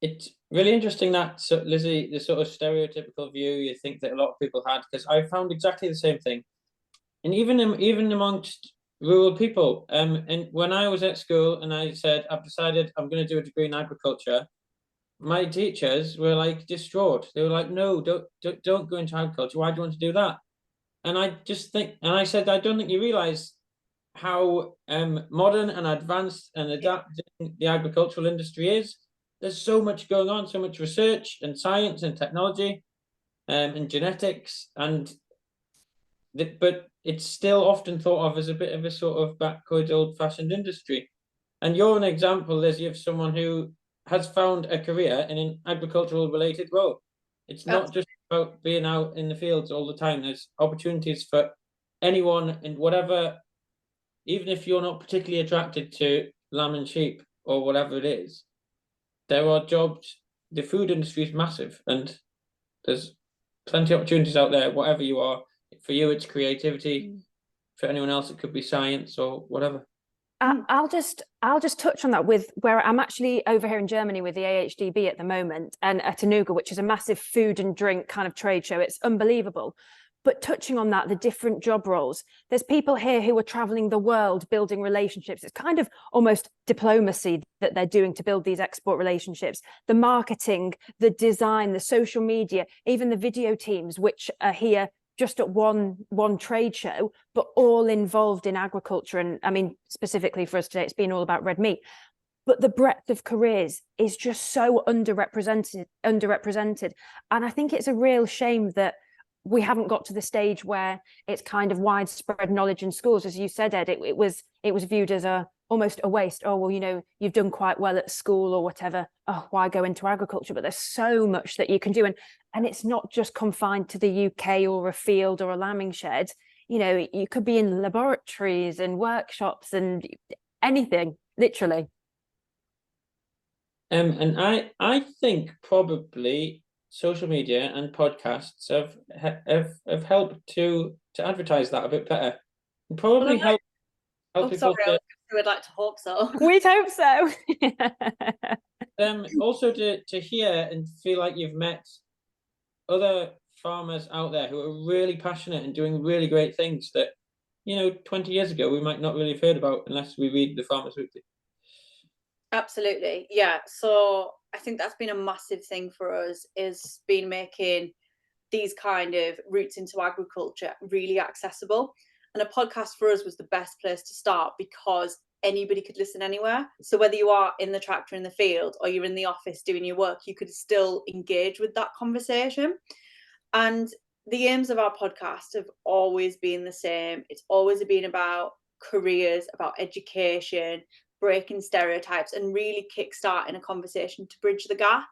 It's really interesting that, so, Lizzie, the sort of stereotypical view you think that a lot of people had, because I found exactly the same thing, and even amongst rural people. And when I was at school and I said I've decided I'm going to do a degree in agriculture, my teachers were like distraught. They were like, "No, don't go into agriculture. Why do you want to do that?" And I just think, and I said, I don't think you realise how modern and advanced and adapting the agricultural industry is. There's so much going on, so much research and science and technology, and genetics, but it's still often thought of as a bit of a sort of backward, old-fashioned industry. And you're an example, Lizzie, of someone who has found a career in an agricultural related role. It's not just about being out in the fields all the time. There's opportunities for anyone in whatever, even if you're not particularly attracted to lamb and sheep or whatever it is, there are jobs. The food industry is massive, and there's plenty of opportunities out there, whatever you are. For you, it's creativity. For anyone else, it could be science or whatever. I'll just touch on that with where I'm actually over here in Germany with the AHDB at the moment, and at Anuga, which is a massive food and drink kind of trade show. It's unbelievable. But touching on that, the different job roles, there's people here who are traveling the world building relationships. It's kind of almost diplomacy that they're doing to build these export relationships. The marketing, the design, the social media, even the video teams, which are here just at one trade show, but all involved in agriculture. And I mean, specifically for us today, it's been all about red meat. But the breadth of careers is just so underrepresented. And I think it's a real shame that we haven't got to the stage where it's kind of widespread knowledge in schools. As you said, Ed, it was viewed as almost a waste. Oh, well, you know, you've done quite well at school or whatever. Oh, why go into agriculture? But there's so much that you can do. And it's not just confined to the UK or a field or a lambing shed. You know, you could be in laboratories and workshops and anything, literally. And I think probably social media and podcasts have helped to advertise that a bit better, and probably help help Oh, people sorry, I would like to hope so. We'd hope so. also to hear and feel like you've met other farmers out there who are really passionate and doing really great things that, 20 years ago we might not really have heard about unless we read the Farmers Weekly. Absolutely, yeah. So I think that's been a massive thing for us, is been making these kind of routes into agriculture really accessible. And a podcast for us was the best place to start, because anybody could listen anywhere. So whether you are in the tractor in the field or you're in the office doing your work, you could still engage with that conversation. And the aims of our podcast have always been the same. It's always been about careers, about education, breaking stereotypes, and really kickstarting a conversation to bridge the gap.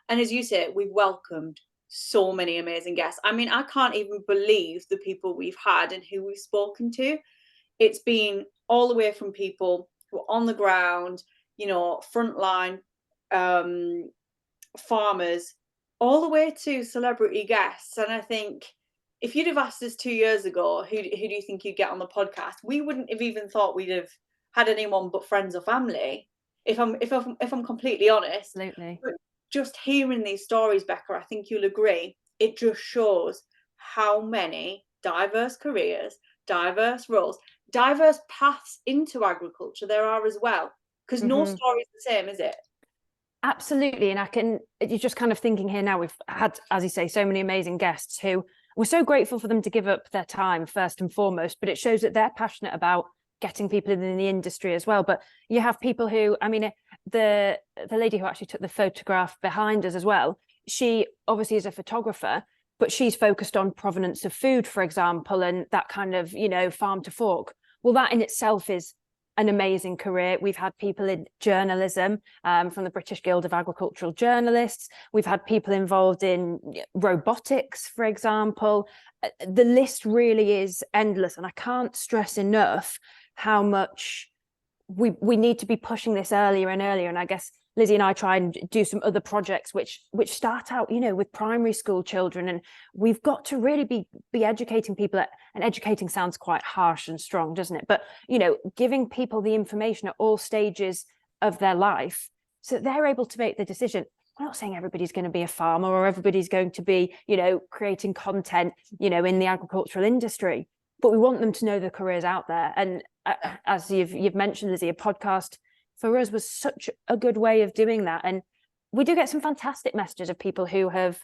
And as you say, we've welcomed so many amazing guests. I mean, I can't even believe the people we've had and who we've spoken to. It's been all the way from people who are on the ground, frontline farmers, all the way to celebrity guests. And I think if you'd have asked us 2 years ago, who do you think you'd get on the podcast, we wouldn't have even thought we'd have had anyone but friends or family. If I'm completely honest. Absolutely. But just hearing these stories, Becca, I think you'll agree, it just shows how many diverse careers, diverse roles, diverse paths into agriculture there are as well. Because no story is the same, is it? Absolutely. And you're just kind of thinking here now, we've had, as you say, so many amazing guests who we're so grateful for them to give up their time first and foremost, but it shows that they're passionate about getting people in the industry as well. But you have people who, I mean, the lady who actually took the photograph behind us as well, she obviously is a photographer, but she's focused on provenance of food, for example, and that kind of, farm to fork. Well, that in itself is an amazing career. We've had people in journalism from the British Guild of Agricultural Journalists. We've had people involved in robotics, for example. The list really is endless, and I can't stress enough how much we need to be pushing this earlier and earlier. And I guess Lizzie and I try and do some other projects which start out, with primary school children, and we've got to really be educating people. And educating sounds quite harsh and strong, doesn't it? But giving people the information at all stages of their life so that they're able to make the decision. I'm not saying everybody's going to be a farmer or everybody's going to be, creating content, in the agricultural industry, but we want them to know the careers out there. And as you've mentioned, Lizzie, a podcast for us was such a good way of doing that. And we do get some fantastic messages of people who have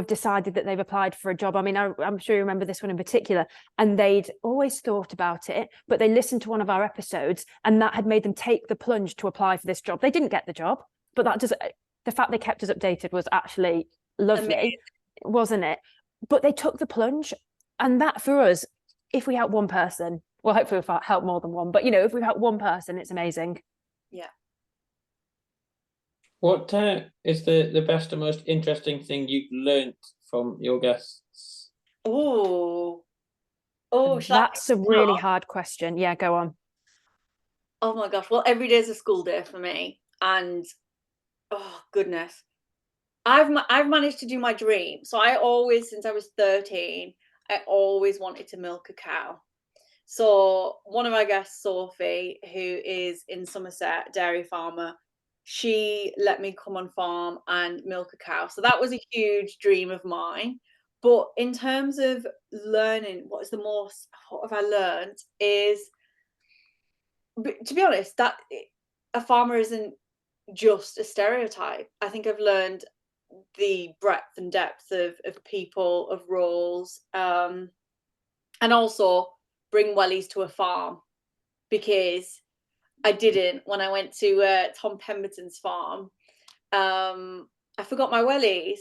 decided that they've applied for a job. I mean, I'm sure you remember this one in particular, and they'd always thought about it, but they listened to one of our episodes and that had made them take the plunge to apply for this job. They didn't get the job, but the fact they kept us updated was actually lovely, amazing, wasn't it? But they took the plunge, and that for us, if we help one person, well, hopefully we'll help more than one, but if we help one person, it's amazing. Yeah. What is the best and most interesting thing you've learned from your guests? That's a really hard question. Yeah, go on. Oh my gosh. Well, every day is a school day for me, and oh goodness, I've managed to do my dream. So I always, since I was 13, I always wanted to milk a cow. So one of our guests, Sophie, who is in Somerset, dairy farmer, she let me come on farm and milk a cow. So that was a huge dream of mine. But in terms of learning, what have I learned is, to be honest, that a farmer isn't just a stereotype. I think I've learned the breadth and depth of people, of roles, and also bring wellies to a farm, because I didn't when I went to Tom Pemberton's farm. I forgot my wellies.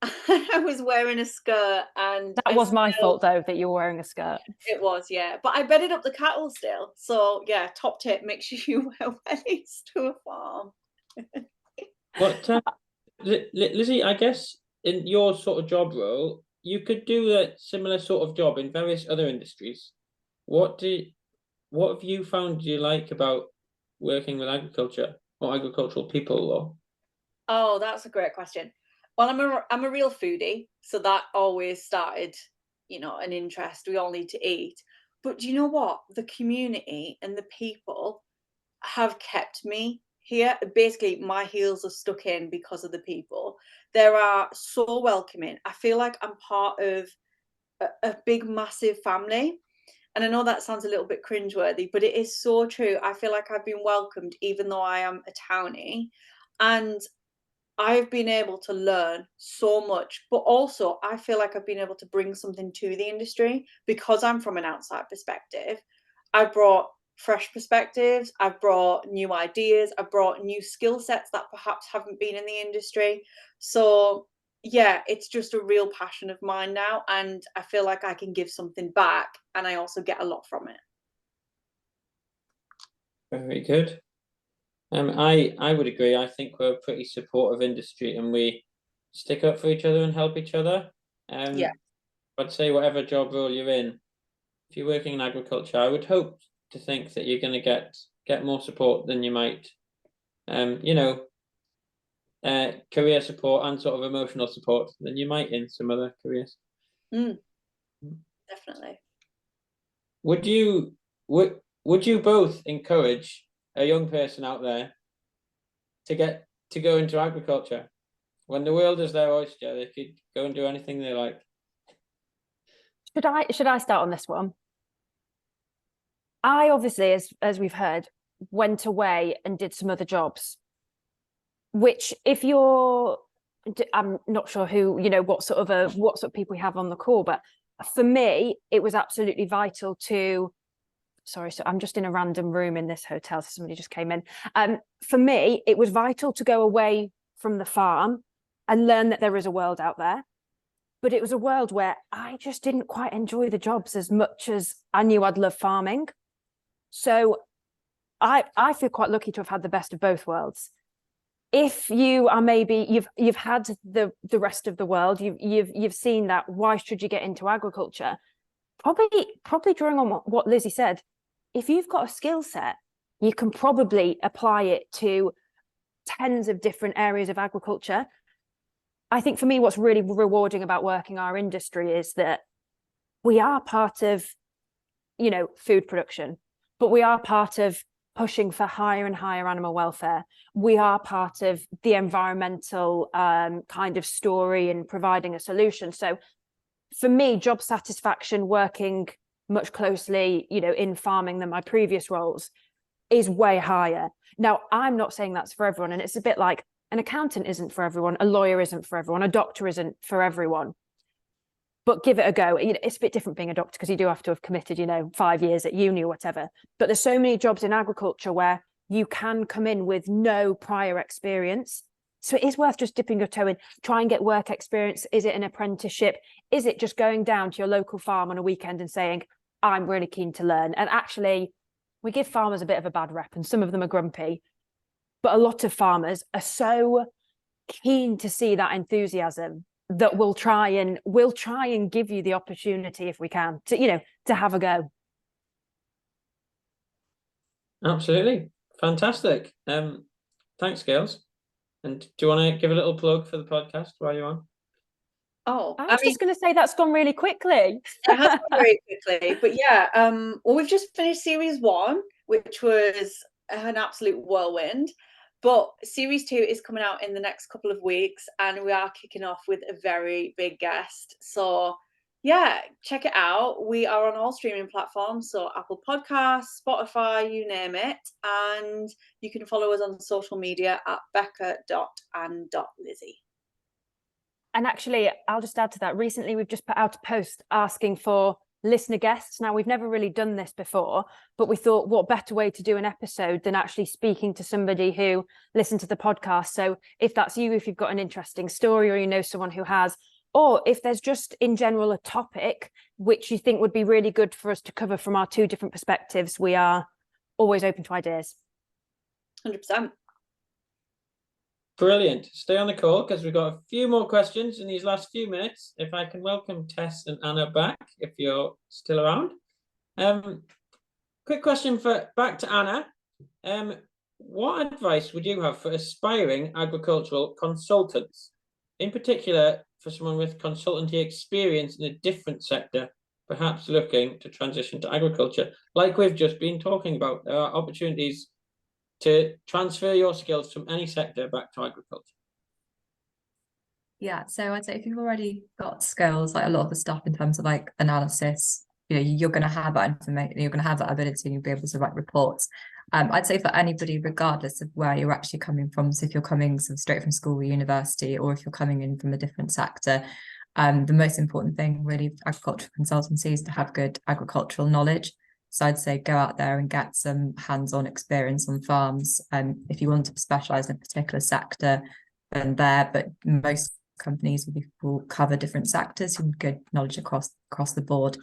I was wearing a skirt, and that was my fault though that you were wearing a skirt. It was, yeah, but I bedded up the cattle still. So yeah, top tip: make sure you wear wellies to a farm. What, Lizzie? I guess in your sort of job role, you could do a similar sort of job in various other industries. What have you found you like about working with agriculture or agricultural people? Or oh, that's a great question. Well, I'm a real foodie, so that always started, an interest. We all need to eat. But do you know what? The community and the people have kept me here. Basically, my heels are stuck in because of the people. They are so welcoming. I feel like I'm part of a big, massive family. And I know that sounds a little bit cringeworthy, but it is so true. I feel like I've been welcomed, even though I am a townie. And I've been able to learn so much, but also I feel like I've been able to bring something to the industry because I'm from an outside perspective. I brought fresh perspectives, I've brought new ideas, I've brought new skill sets that perhaps haven't been in the industry. So yeah, it's just a real passion of mine now, and I feel like I can give something back, and I also get a lot from it. Very good. I would agree. I think we're a pretty supportive industry, and we stick up for each other and help each other. Yeah. I'd say whatever job role you're in, if you're working in agriculture, I would hope to think that you're going to get more support than you might, career support and sort of emotional support than you might in some other careers. Definitely. Would you both encourage a young person out there to go into agriculture? When the world is their oyster, they could go and do anything they like. Should I start on this one? I obviously, as we've heard, went away and did some other jobs, which if I'm not sure who, what sort of people we have on the call, but for me, it was absolutely vital to, sorry, so I'm just in a random room in this hotel, so somebody just came in. For me, it was vital to go away from the farm and learn that there is a world out there. But it was a world where I just didn't quite enjoy the jobs as much as I knew I'd love farming. So I feel quite lucky to have had the best of both worlds. If you are maybe you've had the rest of the world, you've seen that, why should you get into agriculture? Probably drawing on what Lizzie said, if you've got a skill set, you can probably apply it to tens of different areas of agriculture. I think for me, what's really rewarding about working our industry is that we are part of, food production, but we are part of pushing for higher and higher animal welfare. We are part of the environmental kind of story and providing a solution. So for me, job satisfaction, working much closely, in farming than my previous roles, is way higher. Now, I'm not saying that's for everyone. And it's a bit like an accountant isn't for everyone, a lawyer isn't for everyone, a doctor isn't for everyone. But give it a go. It's a bit different being a doctor because you do have to have committed, 5 years at uni or whatever. But there's so many jobs in agriculture where you can come in with no prior experience. So it is worth just dipping your toe in, try and get work experience. Is it an apprenticeship? Is it just going down to your local farm on a weekend and saying, I'm really keen to learn? And actually, we give farmers a bit of a bad rep and some of them are grumpy. But a lot of farmers are so keen to see that enthusiasm that we'll try and give you the opportunity, if we can, to have a go. Absolutely. Fantastic. Thanks, girls. And do you want to give a little plug for the podcast while you're on? Oh, I was just going to say that's gone really quickly. It has gone very quickly, but yeah, well, we've just finished series 1, which was an absolute whirlwind. But series 2 is coming out in the next couple of weeks, and we are kicking off with a very big guest. So yeah, check it out. We are on all streaming platforms, so Apple Podcasts, Spotify, you name it. And you can follow us on social media at becca.and.lizzie. And actually, I'll just add to that. Recently, we've just put out a post asking for listener guests. Now, we've never really done this before, but we thought, what better way to do an episode than actually speaking to somebody who listened to the podcast. So if that's you, if you've got an interesting story or someone who has, or if there's just in general a topic which you think would be really good for us to cover from our 2 different perspectives, we are always open to ideas. 100%. Brilliant. Stay on the call because we've got a few more questions in these last few minutes. If I can welcome Tess and Anna back, if you're still around. Quick question back to Anna. What advice would you have for aspiring agricultural consultants, in particular for someone with consultancy experience in a different sector perhaps looking to transition to agriculture, like we've just been talking about. There are opportunities to transfer your skills from any sector back to agriculture. Yeah, so I'd say if you've already got skills, like a lot of the stuff in terms of like analysis, you know, you're going to have that information, you're going to have that ability, and you'll be able to write reports. I'd say for anybody, regardless of where you're actually coming from, so if you're coming sort of straight from school or university, or if you're coming in from a different sector, the most important thing really for agricultural consultancy is to have good agricultural knowledge. So I'd say go out there and get some hands-on experience on farms. If you want to specialise in a particular sector, then there, but most companies will cover different sectors and good knowledge across the board.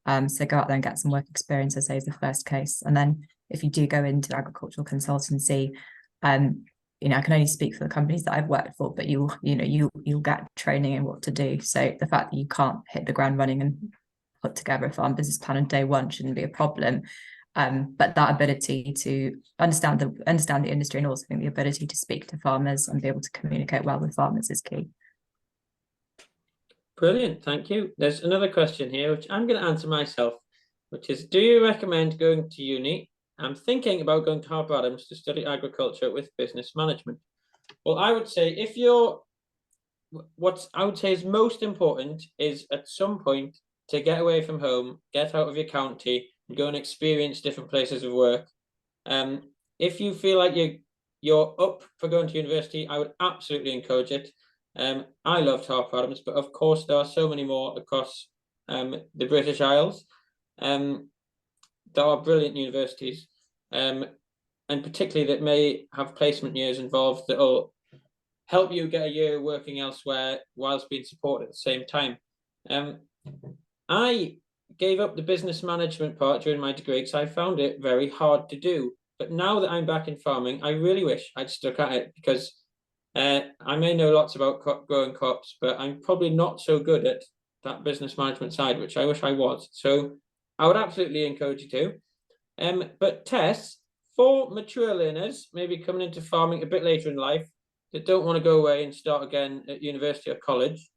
So go out there and get some work experience, I say, is the first case. And then if you do go into agricultural consultancy, you know, I can only speak for the companies that I've worked for, but you'll get training in what to do. So the fact that you can't hit the ground running and put together a farm business plan on day one shouldn't be a problem. But that ability to understand the industry, and also the ability to speak to farmers and be able to communicate well with farmers is key. Brilliant, thank you. There's another question here, which I'm going to answer myself, which is, do you recommend going to uni? I'm thinking about going to Harper Adams to study agriculture with business management. Well, I would say what I would say is most important is at some point to get away from home, get out of your county, and go and experience different places of work. If you feel like you're up for going to university, I would absolutely encourage it. I loved Harper Adams, but of course there are so many more across the British Isles. There are brilliant universities, and particularly that may have placement years involved that will help you get a year working elsewhere whilst being supported at the same time. I gave up the business management part during my degree because I found it very hard to do. But now that I'm back in farming, I really wish I'd stuck at it, because I may know lots about growing crops, but I'm probably not so good at that business management side, which I wish I was. So I would absolutely encourage you to. But Tess, for mature learners, maybe coming into farming a bit later in life, that don't want to go away and start again at university or college,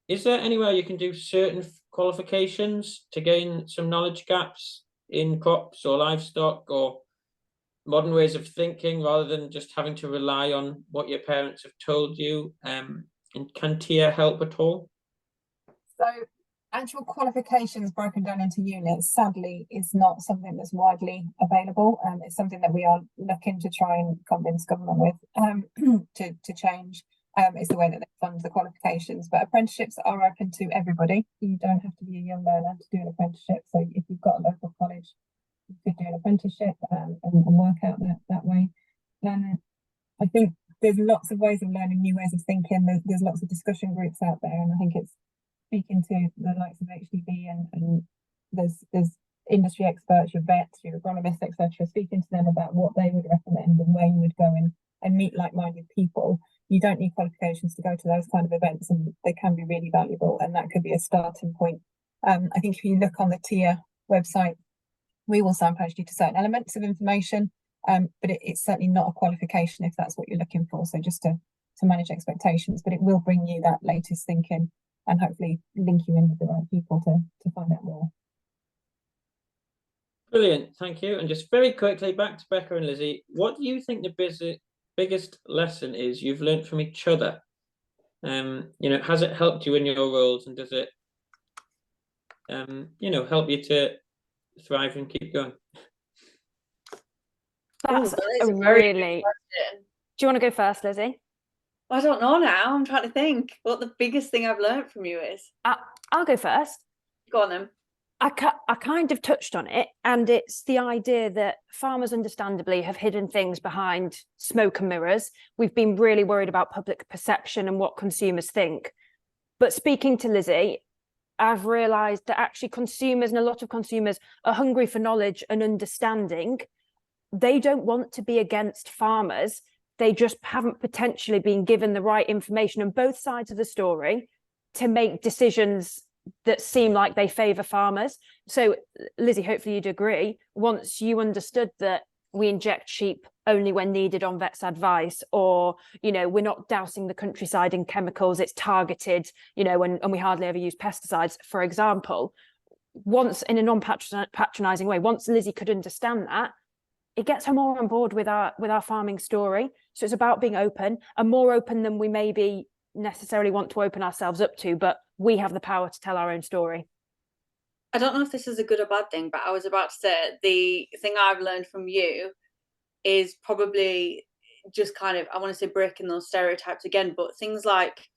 is there anywhere you can do certain qualifications to gain some knowledge gaps in crops or livestock or modern ways of thinking, rather than just having to rely on what your parents have told you? And can TIA help at all? So actual qualifications broken down into units, sadly, is not something that's widely available. It's something that we are looking to try and convince government with to change. Is the way that they fund the qualifications. But apprenticeships are open to everybody. You don't have to be a young learner to do an apprenticeship. So if you've got a local college, you could do an apprenticeship and work out that way. I think there's lots of ways of learning, new ways of thinking. There's lots of discussion groups out there, and I think it's speaking to the likes of HDB and there's industry experts, your vets, your agronomists, etc., speaking to them about what they would recommend and where you would go and meet like-minded people. You don't need qualifications to go to those kind of events, and they can be really valuable, and that could be a starting point. I think if you look on the TIA website, we will signpost you to certain elements of information, but it's certainly not a qualification if that's what you're looking for. So just to manage expectations, but it will bring you that latest thinking and hopefully link you in with the right people to find out more. Brilliant, thank you. And just very quickly, back to Becca and Lizzie, what do you think the biggest lesson is you've learned from each other? You know, has it helped you in your roles, and does it you know, help you to thrive and keep going? That's a really. question. Do you want to go first, Lizzie? I don't know now. I'm trying to think what the biggest thing I've learned from you is. I'll go first. Go on then. I kind of touched on it, and it's the idea that farmers understandably have hidden things behind smoke and mirrors. We've been really worried about public perception and what consumers think. But speaking to Lizzie, I've realised that actually consumers, and a lot of consumers, are hungry for knowledge and understanding. They don't want to be against farmers. They just haven't potentially been given the right information on both sides of the story to make decisions that seem like they favour farmers. So, Lizzie, hopefully you'd agree, once you understood that we inject sheep only when needed on vet's advice, or, you know, we're not dousing the countryside in chemicals, it's targeted, you know, and we hardly ever use pesticides, for example, once, in a non-patronising way, once Lizzie could understand that, it gets her more on board with our farming story. So it's about being open, and more open than we maybe necessarily want to open ourselves up to, but we have the power to tell our own story. I don't know if this is a good or bad thing, but I was about to say, the thing I've learned from you is probably just kind of, I want to say breaking those stereotypes again, but things like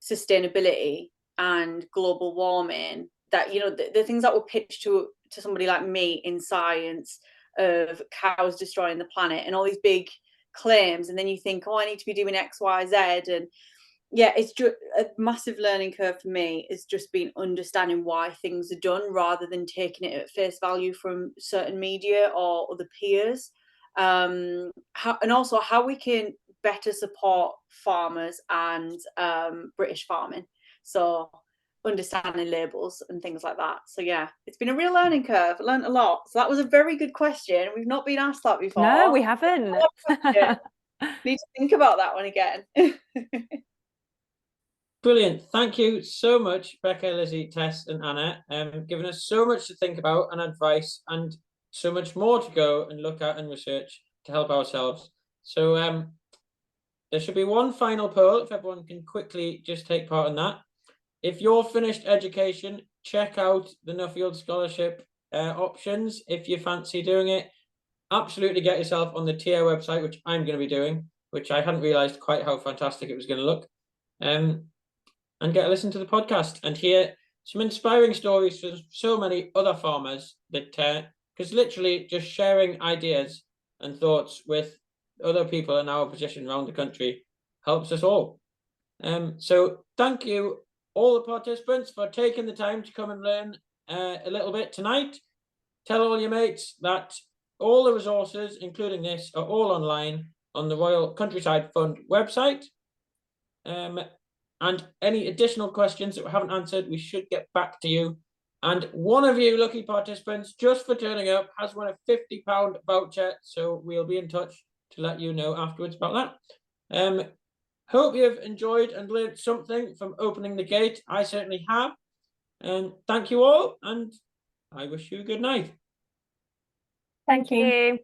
sustainability and global warming, that, you know, the things that were pitched to somebody like me in science, of cows destroying the planet and all these big claims, and then you think, oh, I need to be doing X, Y, Z, and yeah, it's just a massive learning curve for me. It's just been understanding why things are done rather than taking it at face value from certain media or other peers. And also how we can better support farmers and British farming. So understanding labels and things like that. So yeah, it's been a real learning curve. I learned a lot. So that was a very good question. We've not been asked that before. No, we haven't. Need to think about that one again. Brilliant. Thank you so much, Becca, Lizzie, Tess and Anna, giving us so much to think about and advice, and so much more to go and look at and research to help ourselves. So there should be one final poll, if everyone can quickly just take part in that. If you're finished education, check out the Nuffield Scholarship options if you fancy doing it. Absolutely get yourself on the TO website, which I'm going to be doing, which I hadn't realised quite how fantastic it was going to look. And get a listen to the podcast and hear some inspiring stories from so many other farmers that, because literally just sharing ideas and thoughts with other people in our position around the country helps us all. So thank you all the participants for taking the time to come and learn a little bit tonight. Tell all your mates that all the resources, including this, are all online on the Royal Countryside Fund website. And any additional questions that we haven't answered, we should get back to you. And one of you lucky participants, just for turning up, has won a £50 voucher. So we'll be in touch to let you know afterwards about that. Hope you have enjoyed and learned something from opening the gate. I certainly have. And thank you all. And I wish you a good night. Thank you.